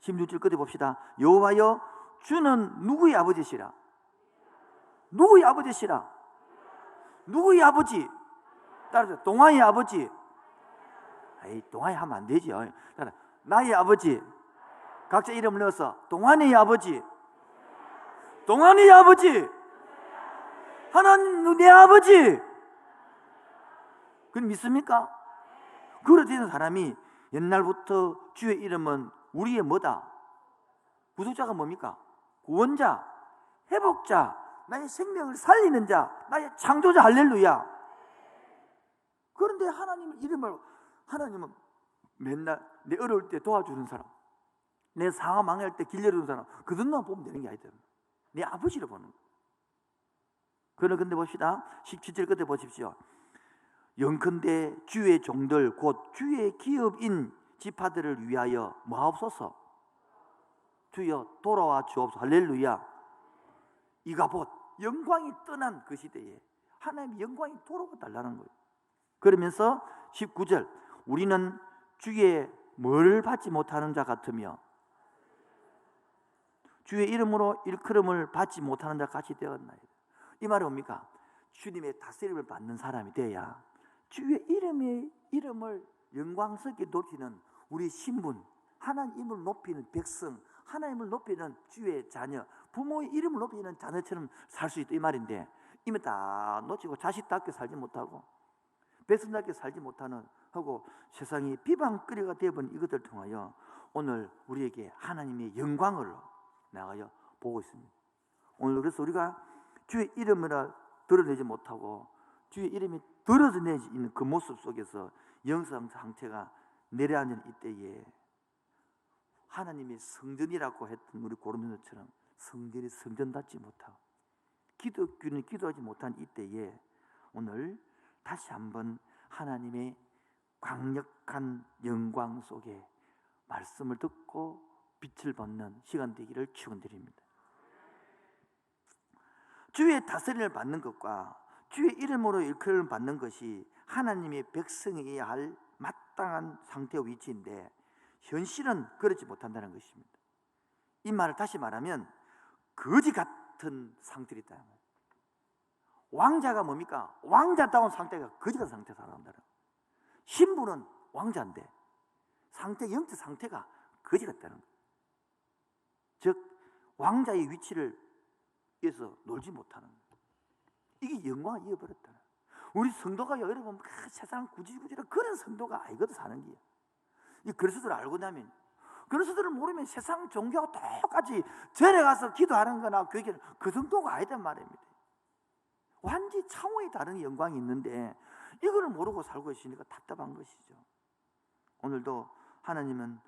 16절 끝에 봅시다. 여호와여 주는 누구의 아버지시라? 누구의 아버지시라? 누구의 아버지? 따라서 동아의 아버지. 에이 동아의 하면 안 되죠. 따라 나의 아버지. 각자 이름을 넣어서 동안의 아버지. 동안의 아버지. 하나님 내 아버지. 그건 믿습니까? 그렇게 되는 사람이 옛날부터 주의 이름은 우리의 뭐다? 구속자가 뭡니까? 구원자, 회복자, 나의 생명을 살리는 자, 나의 창조자. 할렐루야. 그런데 하나님 이름을 하나님은 맨날 내 어려울 때 도와주는 사람, 내 상황 망할 때 길 열어주는 사람, 그들만 보면 되는 게 아니다. 내 아버지를 보는 거예요. 그런데 봅시다. 17절 끝에 보십시오. 영컨대 주의 종들 곧 주의 기업인 지파들을 위하여 뭐하옵소서? 주여 돌아와 주옵소서. 할렐루야. 이가 곧 영광이 떠난 그 시대에 하나님의 영광이 돌아와 달라는 거예요. 그러면서 19절 우리는 주의 뭘 받지 못하는 자 같으며 주의 이름으로 일컬음을 받지 못하는 자 같이 되었나이다. 이 말은 뭡니까? 주님의 다스림을 받는 사람이 돼야 주의 이름을 영광스럽게 높이는 우리 신분, 하나님을 높이는 백성, 하나님을 높이는 주의 자녀, 부모의 이름을 높이는 자녀처럼 살 수 있다 이 말인데, 이미 다 놓치고 자식답게 살지 못하고 백성답게 살지 못하는 하고 세상이 비방거리가 되어버린 이것들을 통하여 오늘 우리에게 하나님의 영광을 나가여 보고 있습니다. 오늘 그래서 우리가 주의 이름을 드러내지 못하고 주의 이름이 드러내지 있는 그 모습 속에서 영성 상태가 내려앉는 이때에 하나님의 성전이라고 했던 우리 고린도처럼 성전이 성전답지 못하고 기독교는 기도하지 못한 이때에 오늘 다시 한번 하나님의 강력한 영광 속에 말씀을 듣고 빛을 받는 시간 되기를 축원드립니다. 주의 다스림을 받는 것과 주의 이름으로 일컬음을 받는 것이 하나님의 백성이어야 할 마땅한 상태와 위치인데 현실은 그렇지 못한다는 것입니다. 이 말을 다시 말하면 거지 같은 상태를 있다. 왕자가 뭡니까? 왕자다운 상태가 거지 같은 상태에 살아간다는 거예요. 신부는 왕자인데 영적 상태가 거지 같다는 거예요. 즉 왕자의 위치를 위해서 놀지 못하는 거예요. 이게 영광을 잃어버렸다는 거예요. 우리 성도가 여러분 세상 구질구질한 그런 성도가 아니거든 사는 게. 이 그리스도를 알고 나면, 그리스도를 모르면 세상 종교하고 똑같이 절에 가서 기도하는 거나 교회는 그 정도가 아니단 말입니다. 완전히 차원이 다른 영광이 있는데 이거를 모르고 살고 있으니까 답답한 것이죠. 오늘도 하나님은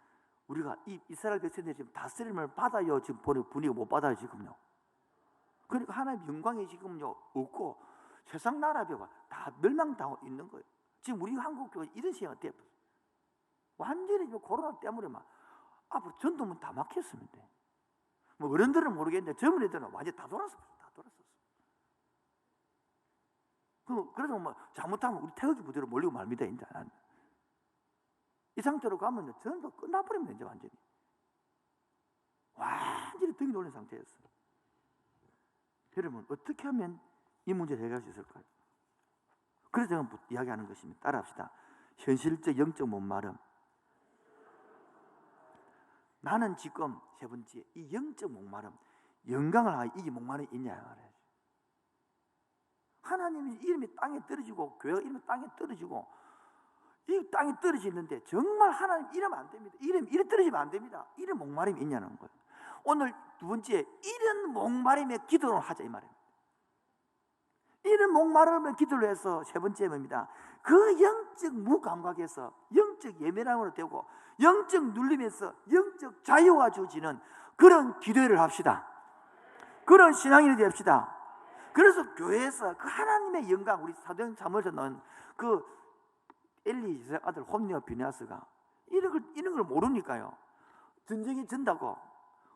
우리가 이 이스라엘 백성들이 지금 다스림을 받아요 지금 분위기가 못 받아요 지금요. 그러니까 하나님의 영광이 지금요 없고 세상 나라교가 다 멸망당하고 있는 거예요. 지금 우리 한국교가 이런 시기가 되었어요. 완전히 코로나 때문에 막 앞으로 전도문 다 막혔습니다. 뭐 어른들은 모르겠는데 젊은 애들은 완전히 다 돌았었어요. 그래서 뭐 잘못하면 우리 태극기 부대로 몰리고 말입니다. 이제 이 상태로 가면 전도 끝나버립니다. 이제 완전히 등이 놀린 상태였어요. 여러분 어떻게 하면 이 문제를 해결할 수 있을까요? 그래서 제가 이야기하는 것입니다. 따라합시다. 현실적 영적 목마름. 나는 지금 세 번째 이 영적 목마름, 영광을 하여 이게 목마름이 있냐 말이에요. 하나님의 이름이 땅에 떨어지고 교회가 이름이 땅에 떨어지고 이 땅에 떨어지는데 정말 하나님 이러면 안 됩니다. 이름 떨어지면 안 됩니다. 이런 목마름이 있냐는 거예요. 오늘 두 번째 이런 목마름의 기도를 하자 이 말입니다. 이런 목마름의 기도를 해서 세 번째 뭡니다. 그 영적 무감각에서 영적 예민함으로 되고 영적 눌림에서 영적 자유가 주어지는 그런 기도를 합시다. 그런 신앙인이 됩시다. 그래서 교회에서 그 하나님의 영광, 우리 사도행 사무엘에서 나온 그 엘리 아들 홈리와 비냐스가 이런 걸 모르니까요. 전쟁이 전다고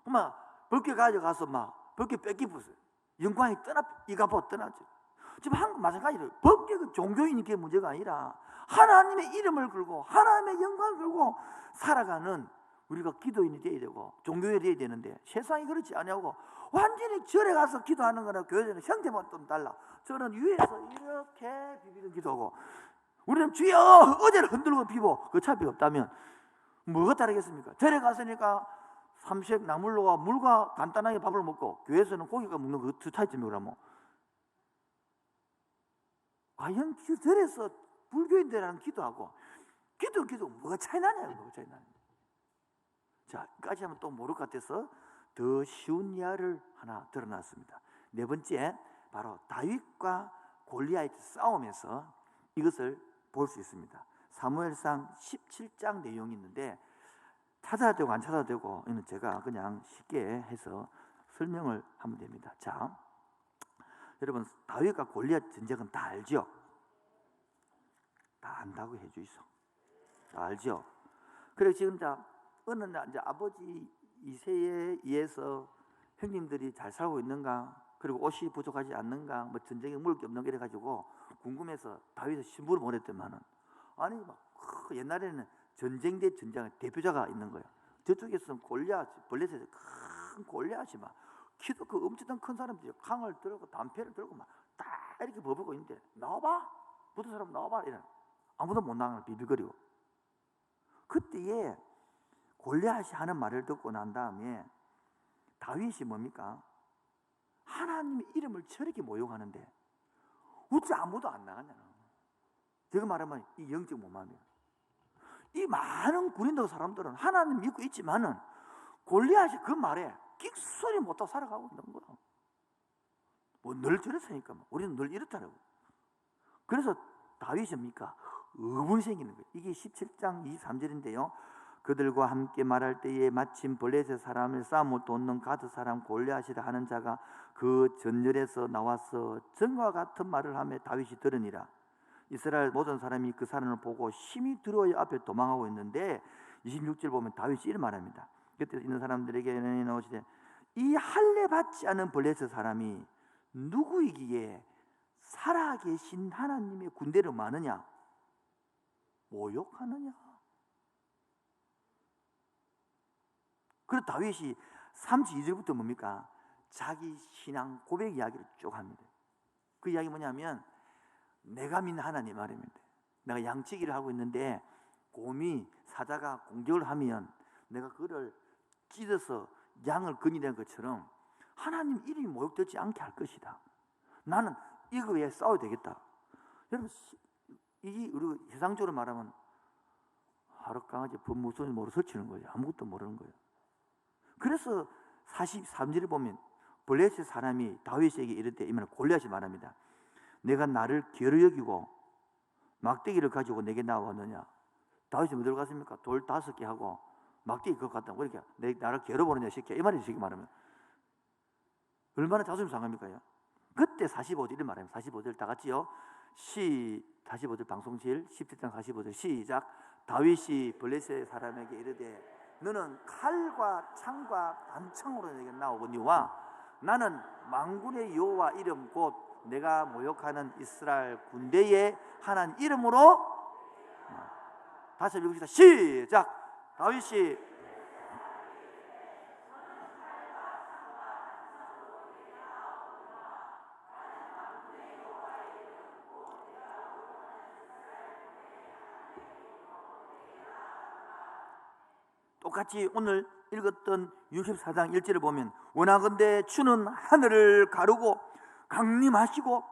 막 벗겨 가져가서 막 벗겨 뺏기었어요. 영광이 이가보 떠나죠. 지금 한국 마찬가지로 법계가 종교인이 게 문제가 아니라 하나님의 이름을 걸고 하나님의 영광을 걸고 살아가는 우리가 기도인이 되어야 되고 종교인이 되어야 되는데 세상이 그렇지 않냐고 완전히 절에 가서 기도하는 거나 교회는 형태만 좀 달라. 저는 위에서 이렇게 비비는 기도하고 우리는 주여 어제를 흔들고 비보 그 차이가 없다면 뭐가 다르겠습니까? 절에 갔으니까 삼색 나물로와 물과 간단하게 밥을 먹고 교회에서는 고기가 먹는 그 두 차이점이라 뭐 과연 절에서 불교인들이랑 기도하고 기도 뭐가 차이 나냐고 뭐가 차이 나냐. 자, 여기까지 하면 또 모를 것 같아서 더 쉬운 이야기를 하나 드러났습니다. 네 번째 바로 다윗과 골리앗의 싸움에서 이것을 볼 수 있습니다. 사무엘상 17장 내용이 있는데 찾아야 되고 안 찾아도 되고 이는 제가 그냥 쉽게 해서 설명을 하면 됩니다. 자, 여러분 다윗과 골리앗 전쟁은 다 알죠? 다 안다고 해주이소. 다 알죠? 그래 지금 어느 날 이제 아버지 이세에 의해서 형님들이 잘 살고 있는가, 그리고 옷이 부족하지 않는가, 뭐 전쟁에 먹을 게 없는가 이래가지고 궁금해서 다윗의 신부를 보냈더만은 아니 막 옛날에는 전쟁 대 전쟁의 대표자가 있는 거예요. 저쪽에서는 골리앗, 블레셋의 큰 골리앗이 막 키도 그 엄청 큰 사람들이 강을 들고 담패를 들고 막 딱 이렇게 버리고 있는데 나와봐, 붙은 사람 나와봐 이래. 아무도 못 나가는 비비거리고. 그때에 골리앗이 하는 말을 듣고 난 다음에 다윗이 뭡니까? 하나님의 이름을 저렇게 모욕하는데 어찌 아무도 안 나가냐나. 제가 말하면 이 영적 몸함이에요. 이 많은 구린도 사람들은 하나님 믿고 있지만은 골리앗이 그 말에 끽소리 못하고 살아가고 있는 거야. 뭐 늘 저랬으니까 우리는 늘 이렇다라고. 그래서 다윗입니까? 의문이 생기는 거예요. 이게 17장 23절인데요. 그들과 함께 말할 때에 마침 블레셋 사람을 싸움을 돕는 가드 사람 골리앗이라 하는 자가 그 전열에서 나와서 전과 같은 말을 하며 다윗이 들으니라. 이스라엘 모든 사람이 그 사람을 보고 심히 두려워 앞에 도망하고 있는데 26절 보면 다윗이 이런 말합니다. 그때 있는 사람들에게 나오시되 이 할례 받지 않은 블레셋 사람이 누구이기에 살아계신 하나님의 군대를 마느냐 모욕하느냐. 그래서 다윗이 32절부터 뭡니까? 자기 신앙 고백 이야기를 쭉 합니다. 그 이야기 뭐냐면 내가 믿는 하나님 말입니다. 내가 양치기를 하고 있는데 곰이 사자가 공격을 하면 내가 그를 찢어서 양을 건이는 것처럼 하나님 이름이 모욕되지 않게 할 것이다. 나는 이거에 싸워야 되겠다. 여러분 이게 우리 세상적으로 말하면 하룻강아지 법무소에 모르 설치는 거예요. 아무것도 모르는 거예요. 그래서 43절에 보면 블레셋 사람이 다윗에게 이럴 때 이 말을 골리앗이 말합니다. 내가 나를 괴로 여기고 막대기를 가지고 내게 나왔느냐. 다윗이 뭐 들어갔습니까? 돌 5개 하고 막대기 그거 갖다 그렇게 나를 괴로 보느냐 새끼야. 이 말이 쉽게 말하면 얼마나 자존심 상합니까? 그때 45절을 말합니다. 45절 다 같이요. 45절 방송실 17장 45절 시작. 다윗이 블레셋 사람에게 이르되 너는 칼과 창과 단창으로 내게 나오거니와 나는 만군의 여호와 이름 곧 내가 모욕하는 이스라엘 군대의 하나님 이름으로 다시 읽읍시다. 시작. 다윗이 똑같이 오늘 읽었던 64장 1절을 보면 원하건대 주는 하늘을 가르고 강림하시고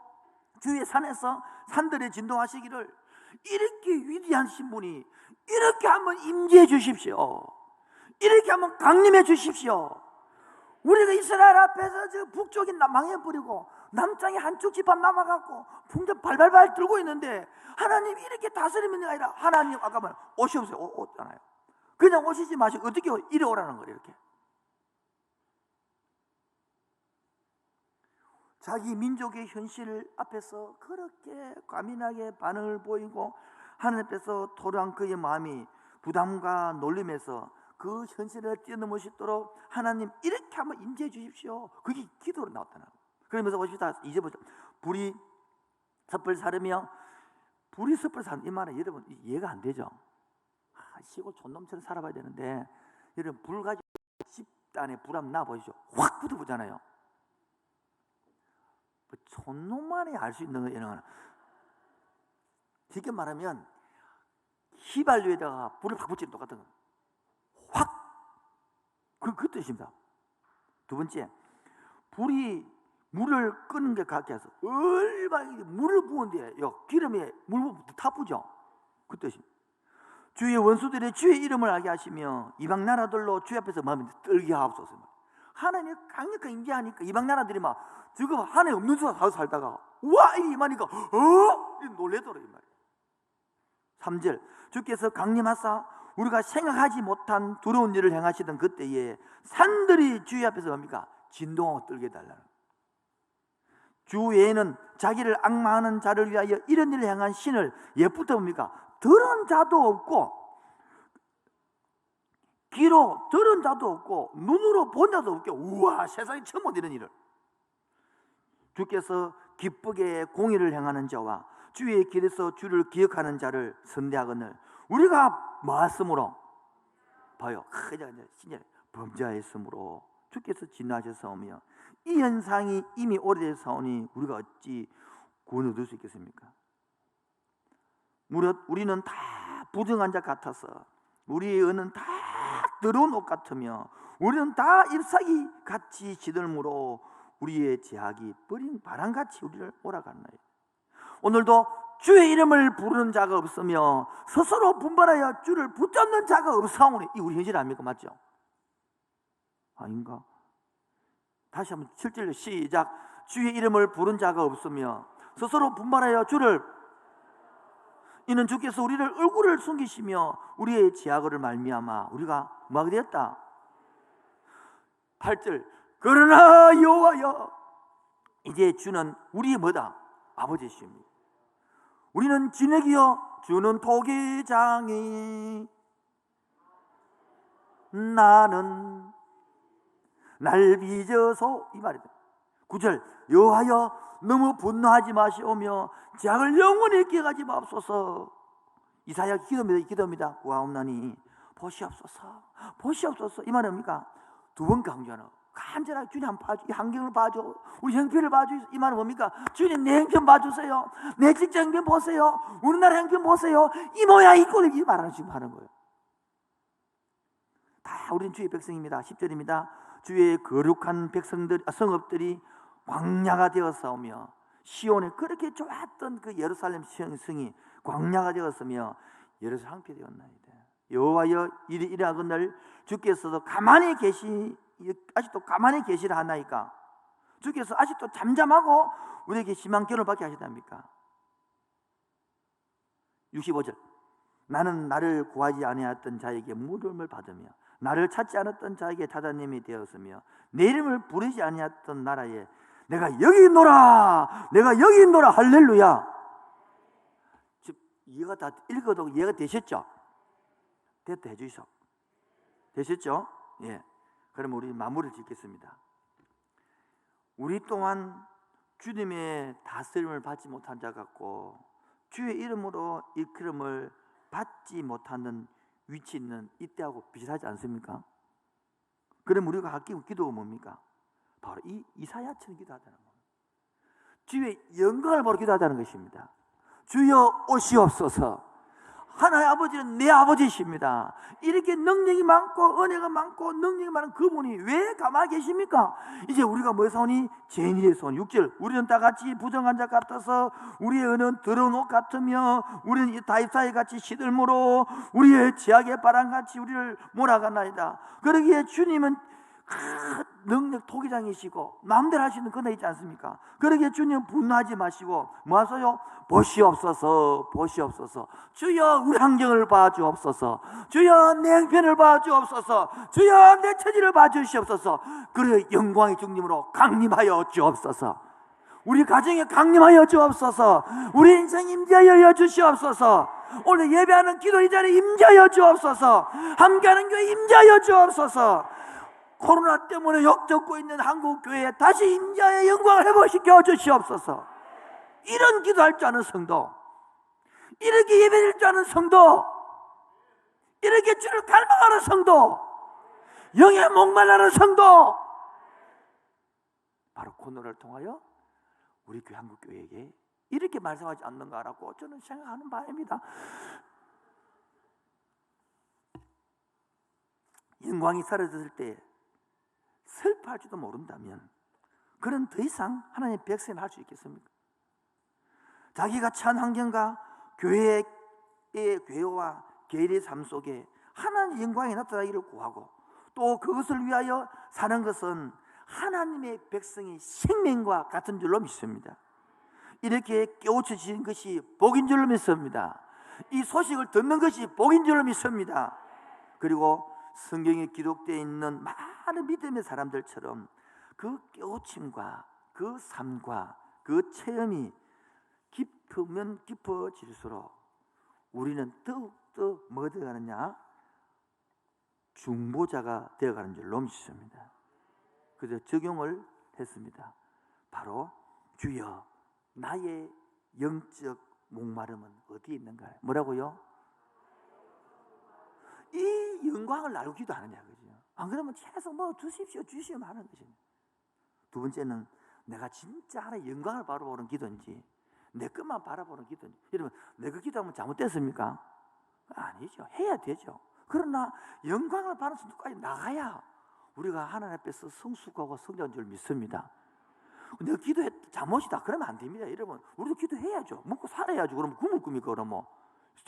주의 산에서 산들에 진동하시기를 이렇게 위대한 신분이 이렇게 한번 임재해 주십시오. 이렇게 한번 강림해 주십시오. 우리가 이스라엘 앞에서 저 북쪽이 망해버리고 남쪽이 한쪽 집합 남아갖고 풍전 발발발 들고 있는데 하나님 이렇게 다스리는 게 아니라 하나님 아까 말 오시옵소서 오잖아요. 그냥 오시지 마시고 어떻게 이리 오라는 거예요. 이렇게 자기 민족의 현실 앞에서 그렇게 과민하게 반응을 보이고 하나님 앞에서 토로한 그의 마음이 부담과 놀림에서 그 현실을 뛰어넘을 수 있도록 하나님 이렇게 한번 임재해 주십시오. 그게 기도로 나왔다는 거예요. 그러면서 보십시다. 이제 보자. 불이 섣불 사르며 불이 섣불 사르 이 말은 여러분 이해가 안 되죠. 시골 촌놈처럼 살아봐야 되는데 여러분 불 가지고 집단에 불 한번 놔보시죠. 확 붙어보잖아요. 촌놈만이 알 수 있는 거 이런 거는 쉽게 말하면 휘발유에다가 불을 확 붙이는 똑같은 거. 확! 그 뜻입니다. 두 번째, 불이 물을 끄는 게 같게 해서 얼마나 물을 부은데 기름에 물 부으면 타쁘죠. 그 뜻입니다. 주의 원수들의 주의 이름을 알게 하시며 이방 나라들로 주 앞에서 마음이 떨게 하옵소서. 하나님이 강력하게 임재하니까 이방 나라들이 막 지금 하나님 없는 데서 살다가 와 이게 임하니까 놀래더라 이 말이에요. 3절 주께서 강림하사 우리가 생각하지 못한 두려운 일을 행하시던 그때에 산들이 주의 앞에서 뭡니까? 진동하고 떨게 달라는. 주 외에는 자기를 악마하는 자를 위하여 이런 일을 행한 신을 옛부터 뭡니까? 들은 자도 없고 귀로 들은 자도 없고 눈으로 본 자도 없고 우와 세상에 처음 본 이런 일을. 주께서 기쁘게 공의를 행하는 자와 주의 길에서 주를 기억하는 자를 선대하거늘 우리가 말씀으로 봐요. 진짜 범죄하였으므로 주께서 진노하셨사오며 이 현상이 이미 오래되사오니 우리가 어찌 구원을 얻을 수 있겠습니까? 무릇 우리는 다 부정한 자 같아서 우리의 의는 다 더러운 옷 같으며 우리는 다 잎사귀 같이 시들므로 우리의 제약이 버린 바람같이 우리를 몰아갔나이다. 오늘도 주의 이름을 부르는 자가 없으며 스스로 분발하여 주를 붙잡는 자가 없사오니, 이 우리 현실 아닙니까? 맞죠? 아닌가? 다시 한번 7절로 시작. 주의 이름을 부른 자가 없으며 스스로 분발하여 주를, 이는 주께서 우리를 얼굴을 숨기시며 우리의 제약을 말미암아 우리가 뭐하게 되었다. 8절. 그러나 여호와여, 이제 주는 우리의 뭐다? 아버지십니다. 우리는 진액이여 주는 토기장이, 나는 날 빚어서, 이 말이다. 9절. 여호와여 너무 분노하지 마시오며 제약을 영원히 기억하지 마옵소서. 이사야 기도입니다. 구하옵나니 보시옵소서, 보시옵소서. 이 말은 뭡니까? 두 번 강조하는, 간절하게 주님 한번 봐줘, 이 환경을 봐줘, 우리 형편을 봐줘. 이 말은 뭡니까? 주님 내 형편 봐주세요, 내 직장 형편 보세요, 우리나라 형편 보세요. 이 모양 이 꼴을, 이 말하는, 지금 하는 거예요. 다 우리는 주의 백성입니다. 10절입니다. 주의 거룩한 성읍들이 광야가 되었사오며 시온에 그렇게 좋았던 그 예루살렘 성이 광야가 되었으며 예루살렘 황폐 되었나이다. 여호와여 이르하거늘 주께서도 아직도 가만히 계시라 하나이까? 주께서 아직도 잠잠하고 우리에게 심한 결을 받게 하시답니까? 65절. 나는 나를 구하지 아니하였던 자에게 물음을 받으며 나를 찾지 않았던 자에게 타다님이 되었으며 내 이름을 부르지 아니하였던 나라에 내가 여기 있노라, 내가 여기 있노라. 할렐루야. 즉 이해가 다 읽어도 이해가 되셨죠? 됐다 해주시오. 되셨죠? 예. 그럼 우리 마무리를 짓겠습니다. 우리 또한 주님의 다스림을 받지 못한 자 같고 주의 이름으로 일컬음을 받지 못하는 위치 있는 이때하고 비슷하지 않습니까? 그럼 우리가 할 기도가 뭡니까? 바로 이 이사야처럼 기도하다는 겁니다. 주의 영광을 보러 기도하다는 것입니다. 주여 오시옵소서. 하나님 아버지는 내 아버지십니다. 이렇게 능력이 많고 은혜가 많고 능력이 많은 그분이 왜 가만히 계십니까? 이제 우리가 뭐에서 오니? 죄인의 손. 6절. 우리는 다 같이 부정한 자 같아서 우리의 은은 더러운 옷 같으며 우리는 다입사이 같이 시들므로 우리의 제약의 바람같이 우리를 몰아가나이다. 그러기에 주님은 능력 토기장이시고 마음대로 하시는 그날 있지 않습니까? 그러기에 주님 분노하지 마시고 뭐 하세요? 보시옵소서, 보시옵소서. 주여 우리 환경을 봐주옵소서. 주여 내 형편을 봐주옵소서. 주여 내 처지를 봐주시옵소서. 그래 영광의 주님으로 강림하여 주옵소서. 우리 가정에 강림하여 주옵소서. 우리 인생 임재하여 주시옵소서. 오늘 예배하는 기도 이 자리에 임재하여 주옵소서. 함께하는 교회 임재하여 주옵소서. 코로나 때문에 역적고 있는 한국교회에 다시 임재의 영광을 회복시켜 주시옵소서. 이런 기도할 줄 아는 성도, 이렇게 예배드릴 줄 아는 성도, 이렇게 주를 닮아가는 성도, 영에 목말라는 성도, 바로 코너를 통하여 우리 교회 한국교회에게 이렇게 말씀하지 않는가라고 저는 생각하는 바입니다. 영광이 사라졌을 때 슬퍼할지도 모른다면 그는 더 이상 하나님의 백성을 할 수 있겠습니까? 자기가 처한 환경과 교회와 교회의 삶 속에 하나님의 영광이 나타나기를 구하고 또 그것을 위하여 사는 것은 하나님의 백성의 생명과 같은 줄로 믿습니다. 이렇게 깨우쳐지는 것이 복인 줄로 믿습니다. 이 소식을 듣는 것이 복인 줄로 믿습니다. 그리고 성경에 기록되어 있는 많은 믿음의 사람들처럼 그 깨우침과 그 삶과 그 체험이 깊으면 깊어질수록 우리는 더욱더 뭐가 되어가느냐? 중보자가 되어가는 줄로 믿습니다. 그래서 적용을 했습니다. 바로 주여 나의 영적 목마름은 어디에 있는가? 뭐라고요? 이 영광을 알고 기도하느냐, 그죠? 안 그러면 계속 뭐 주십시오 하는 것입니다. 두 번째는 내가 진짜 하나의 영광을 바라보는 기도인지 내 것만 바라보는 기도인지. 여러분, 내가 기도하면 잘못됐습니까? 아니죠. 해야 되죠. 그러나 영광을 받는 순간까지 나가야 우리가 하나님 앞에서 성숙하고 성장한 줄 믿습니다. 내가 기도했 잘못이다 그러면 안 됩니다. 여러분, 우리도 기도해야죠. 먹고 살아야죠. 그러면 굶을 겁니까? 그럼 뭐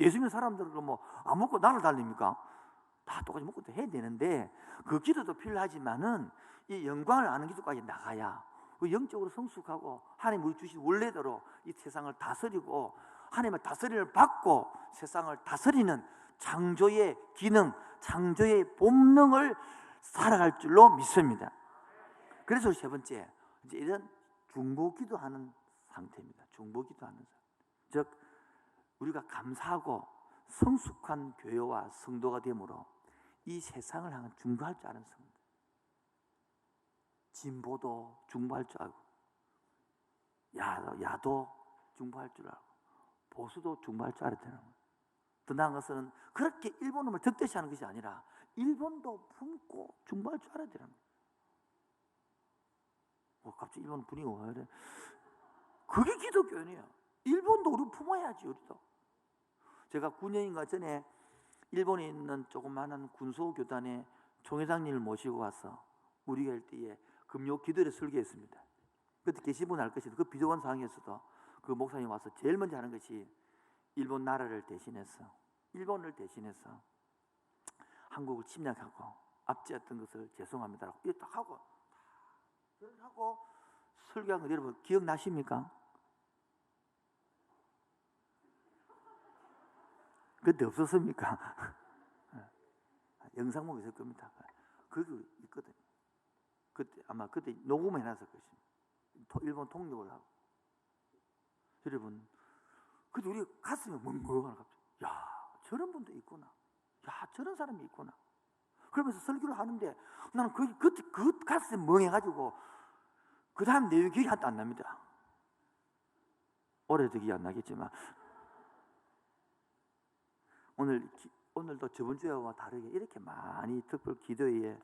예수 믿는 사람들은 뭐 안 먹고 나를 달립니까? 다 똑같이 먹고 해야 되는데 그 기도도 필요하지만은 이 영광을 아는 기도까지 나가야 영적으로 성숙하고 하나님 우리 주신 원래대로 이 세상을 다스리고 하나님의 다스림을 받고 세상을 다스리는 창조의 기능, 창조의 본능을 살아갈 줄로 믿습니다. 그래서 세 번째, 이제 이런 중보기도하는 상태입니다. 중보기도하는 상태. 즉 우리가 감사하고 성숙한 교회와 성도가 되므로 이 세상을 향한 중보할 줄 아는 성도. 진보도 중보할 줄 알고, 야도 중보할 줄 알고, 보수도 중보할 줄 알아야 되는 거예요. 더 나은 것은 그렇게 일본음을 득대시하는 것이 아니라 일본도 품고 중보할 줄 알아야 되는 거예요. 갑자기 일본 분위기가 왜 이래? 그게 기독교인이에요. 일본도 우리 품어야지. 우리도. 제가 9년인가 전에 일본에 있는 조그마한 군소교단의 총회장님을 모시고 와서 우리 교회에 금요 기도를 설계했습니다. 그때 계신 분 알 것인데 그 비좁은 상황에서도 그 목사님 와서 제일 먼저 하는 것이 일본 나라를 대신해서, 일본을 대신해서 한국을 침략하고 압제했던 것을 죄송합니다라고 이렇게 딱 하고 설교한 거 여러분 기억나십니까? 그때 없었습니까? 영상 보면 있을 겁니다. 그게 있거든요. 그때 아마 그때 녹음을 해놨을 것입니다. 일본 통역을 하고. 여러분, 그때 우리 가슴이 멍멍하나 갑자기. 야, 저런 분도 있구나. 야, 저런 사람이 있구나. 그러면서 설교를 하는데 나는 그 가슴이 멍해가지고 그 다음 내용이 기억이 하나도 안 납니다. 올해도 기억이 안 나겠지만 오늘도 저번 주와 다르게 이렇게 많이 특별 기도회에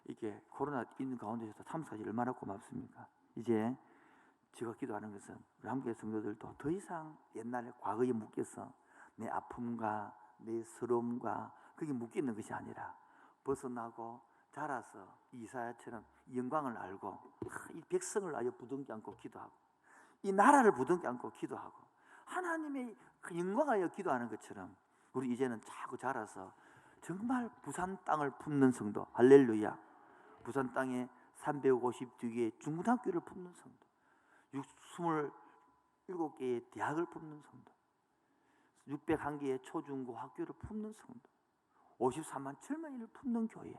이게 코로나 있는 가운데서 참석하시 얼마나 고맙습니까? 이제 제가 기도하는 것은 우리 함께 성도들도 더 이상 옛날에 과거에 묶여서 내 아픔과 내 서러움과 그게 묶이는 것이 아니라 벗어나고 자라서 이사야처럼 영광을 알고 이 백성을 아예 부둥켜 안고 기도하고 이 나라를 부둥켜 안고 기도하고 하나님의 그 영광을 위해 기도하는 것처럼 우리 이제는 자꾸 자라서 정말 부산 땅을 품는 성도, 할렐루야. 부산 땅에 352개의 중고등학교를 품는 성도, 27개의 대학을 품는 성도, 601개의 초중고 학교를 품는 성도, 53만 7만인을 품는 교회,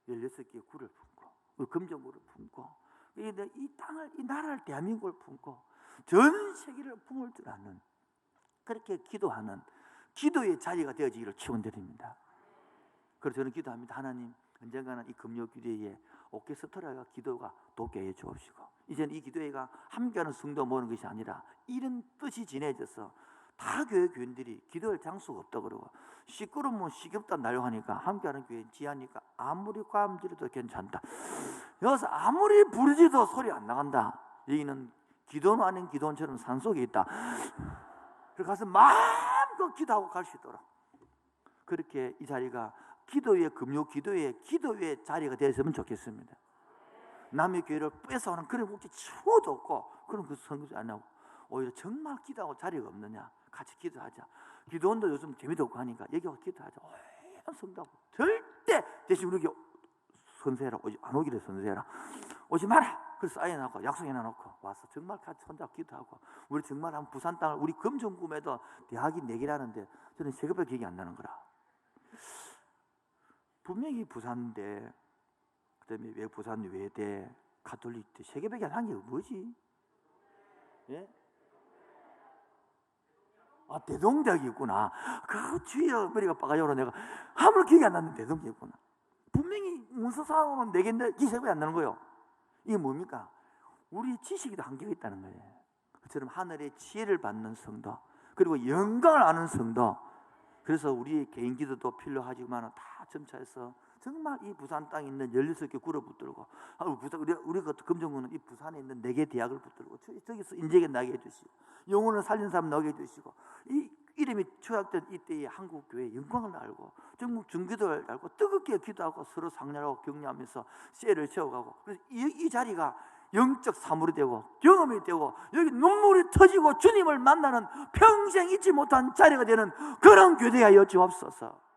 16개의 구를 품고 금정구를 품고 이 땅을, 이 나라를, 대한민국을 품고 전 세계를 품을 줄 아는, 그렇게 기도하는 기도의 자리가 되어지기를 축원드립니다. 그래서 저는 기도합니다. 하나님, 언젠가는 이 금요 기도회에 오케스트라가 기도가 돕게 해 주옵시고, 이제는 이 기도회가 함께하는 성도 모으는 것이 아니라 이런 뜻이 진해져서 다 교회 교인들이 기도할 장소가 없다 그러고 시끄러우면 시겹다 날려 하니까 함께하는 교회 지하니까 아무리 꽈음질해도 괜찮다. 여기서 아무리 부르지도 소리 안 나간다. 여기는 기도는 아닌 기도원처럼 산속에 있다. 그래서 가서 마음껏 기도하고 갈 수 있도록, 그렇게 이 자리가 기도의 금요 기도의 자리가 되었으면 좋겠습니다. 남의 교회를 뺏어오는 그런 목적 추워도 없고 그런 그 선거 안 하고 오히려 정말 기도하고 자리가 없느냐, 같이 기도하자. 기도원도 요즘 재미도 없고 하니까 여기 와서 기도하자. 성도하고 절대 대신 우리 교회 선세해라, 안 오기를 선세해라, 오지 마라. 그래서 사인하고 약속해놔놓고 와서 정말 같이 손잡고 기도하고, 우리 정말 한 부산 땅을, 우리 금정구에도 대학이 4개라는데 저는 세계별 기억이 안 나는 거라. 분명히 부산대, 그다음에 왜 부산 외대, 가톨릭대, 세계별이 한 게 뭐지? 예? 아, 대동대학이 있구나. 그 주위에 머리가 빠가지고 내가 아무리 기억이 안 나는데 대동대학이 있구나. 분명히 문서상으로는 4개인데 기억이 안 나는 거예요. 이게 뭡니까? 우리 지식에도 한계가 있다는 거예요. 그처럼 하늘의 지혜를 받는 성도, 그리고 영광을 아는 성도. 그래서 우리의 개인 기도도 필요하지만 다 점차해서 정말 이 부산 땅에 있는 16개 구를 붙들고, 우리 같은 금정구는 이 부산에 있는 4개 대학을 붙들고 저기서 인재계 나게 해주시고 영혼을 살린 사람 나게 해주시고 이 이름이 초약된 이때의 한국 교회의 영광을 알고 전국 중기도를 알고 뜨겁게 기도하고 서로 상냥하고 격려하면서 셀을 세워가고, 그래서 이 자리가 영적 사물이 되고 경험이 되고 여기 눈물이 터지고 주님을 만나는 평생 잊지 못한 자리가 되는 그런 교회가 여지없어서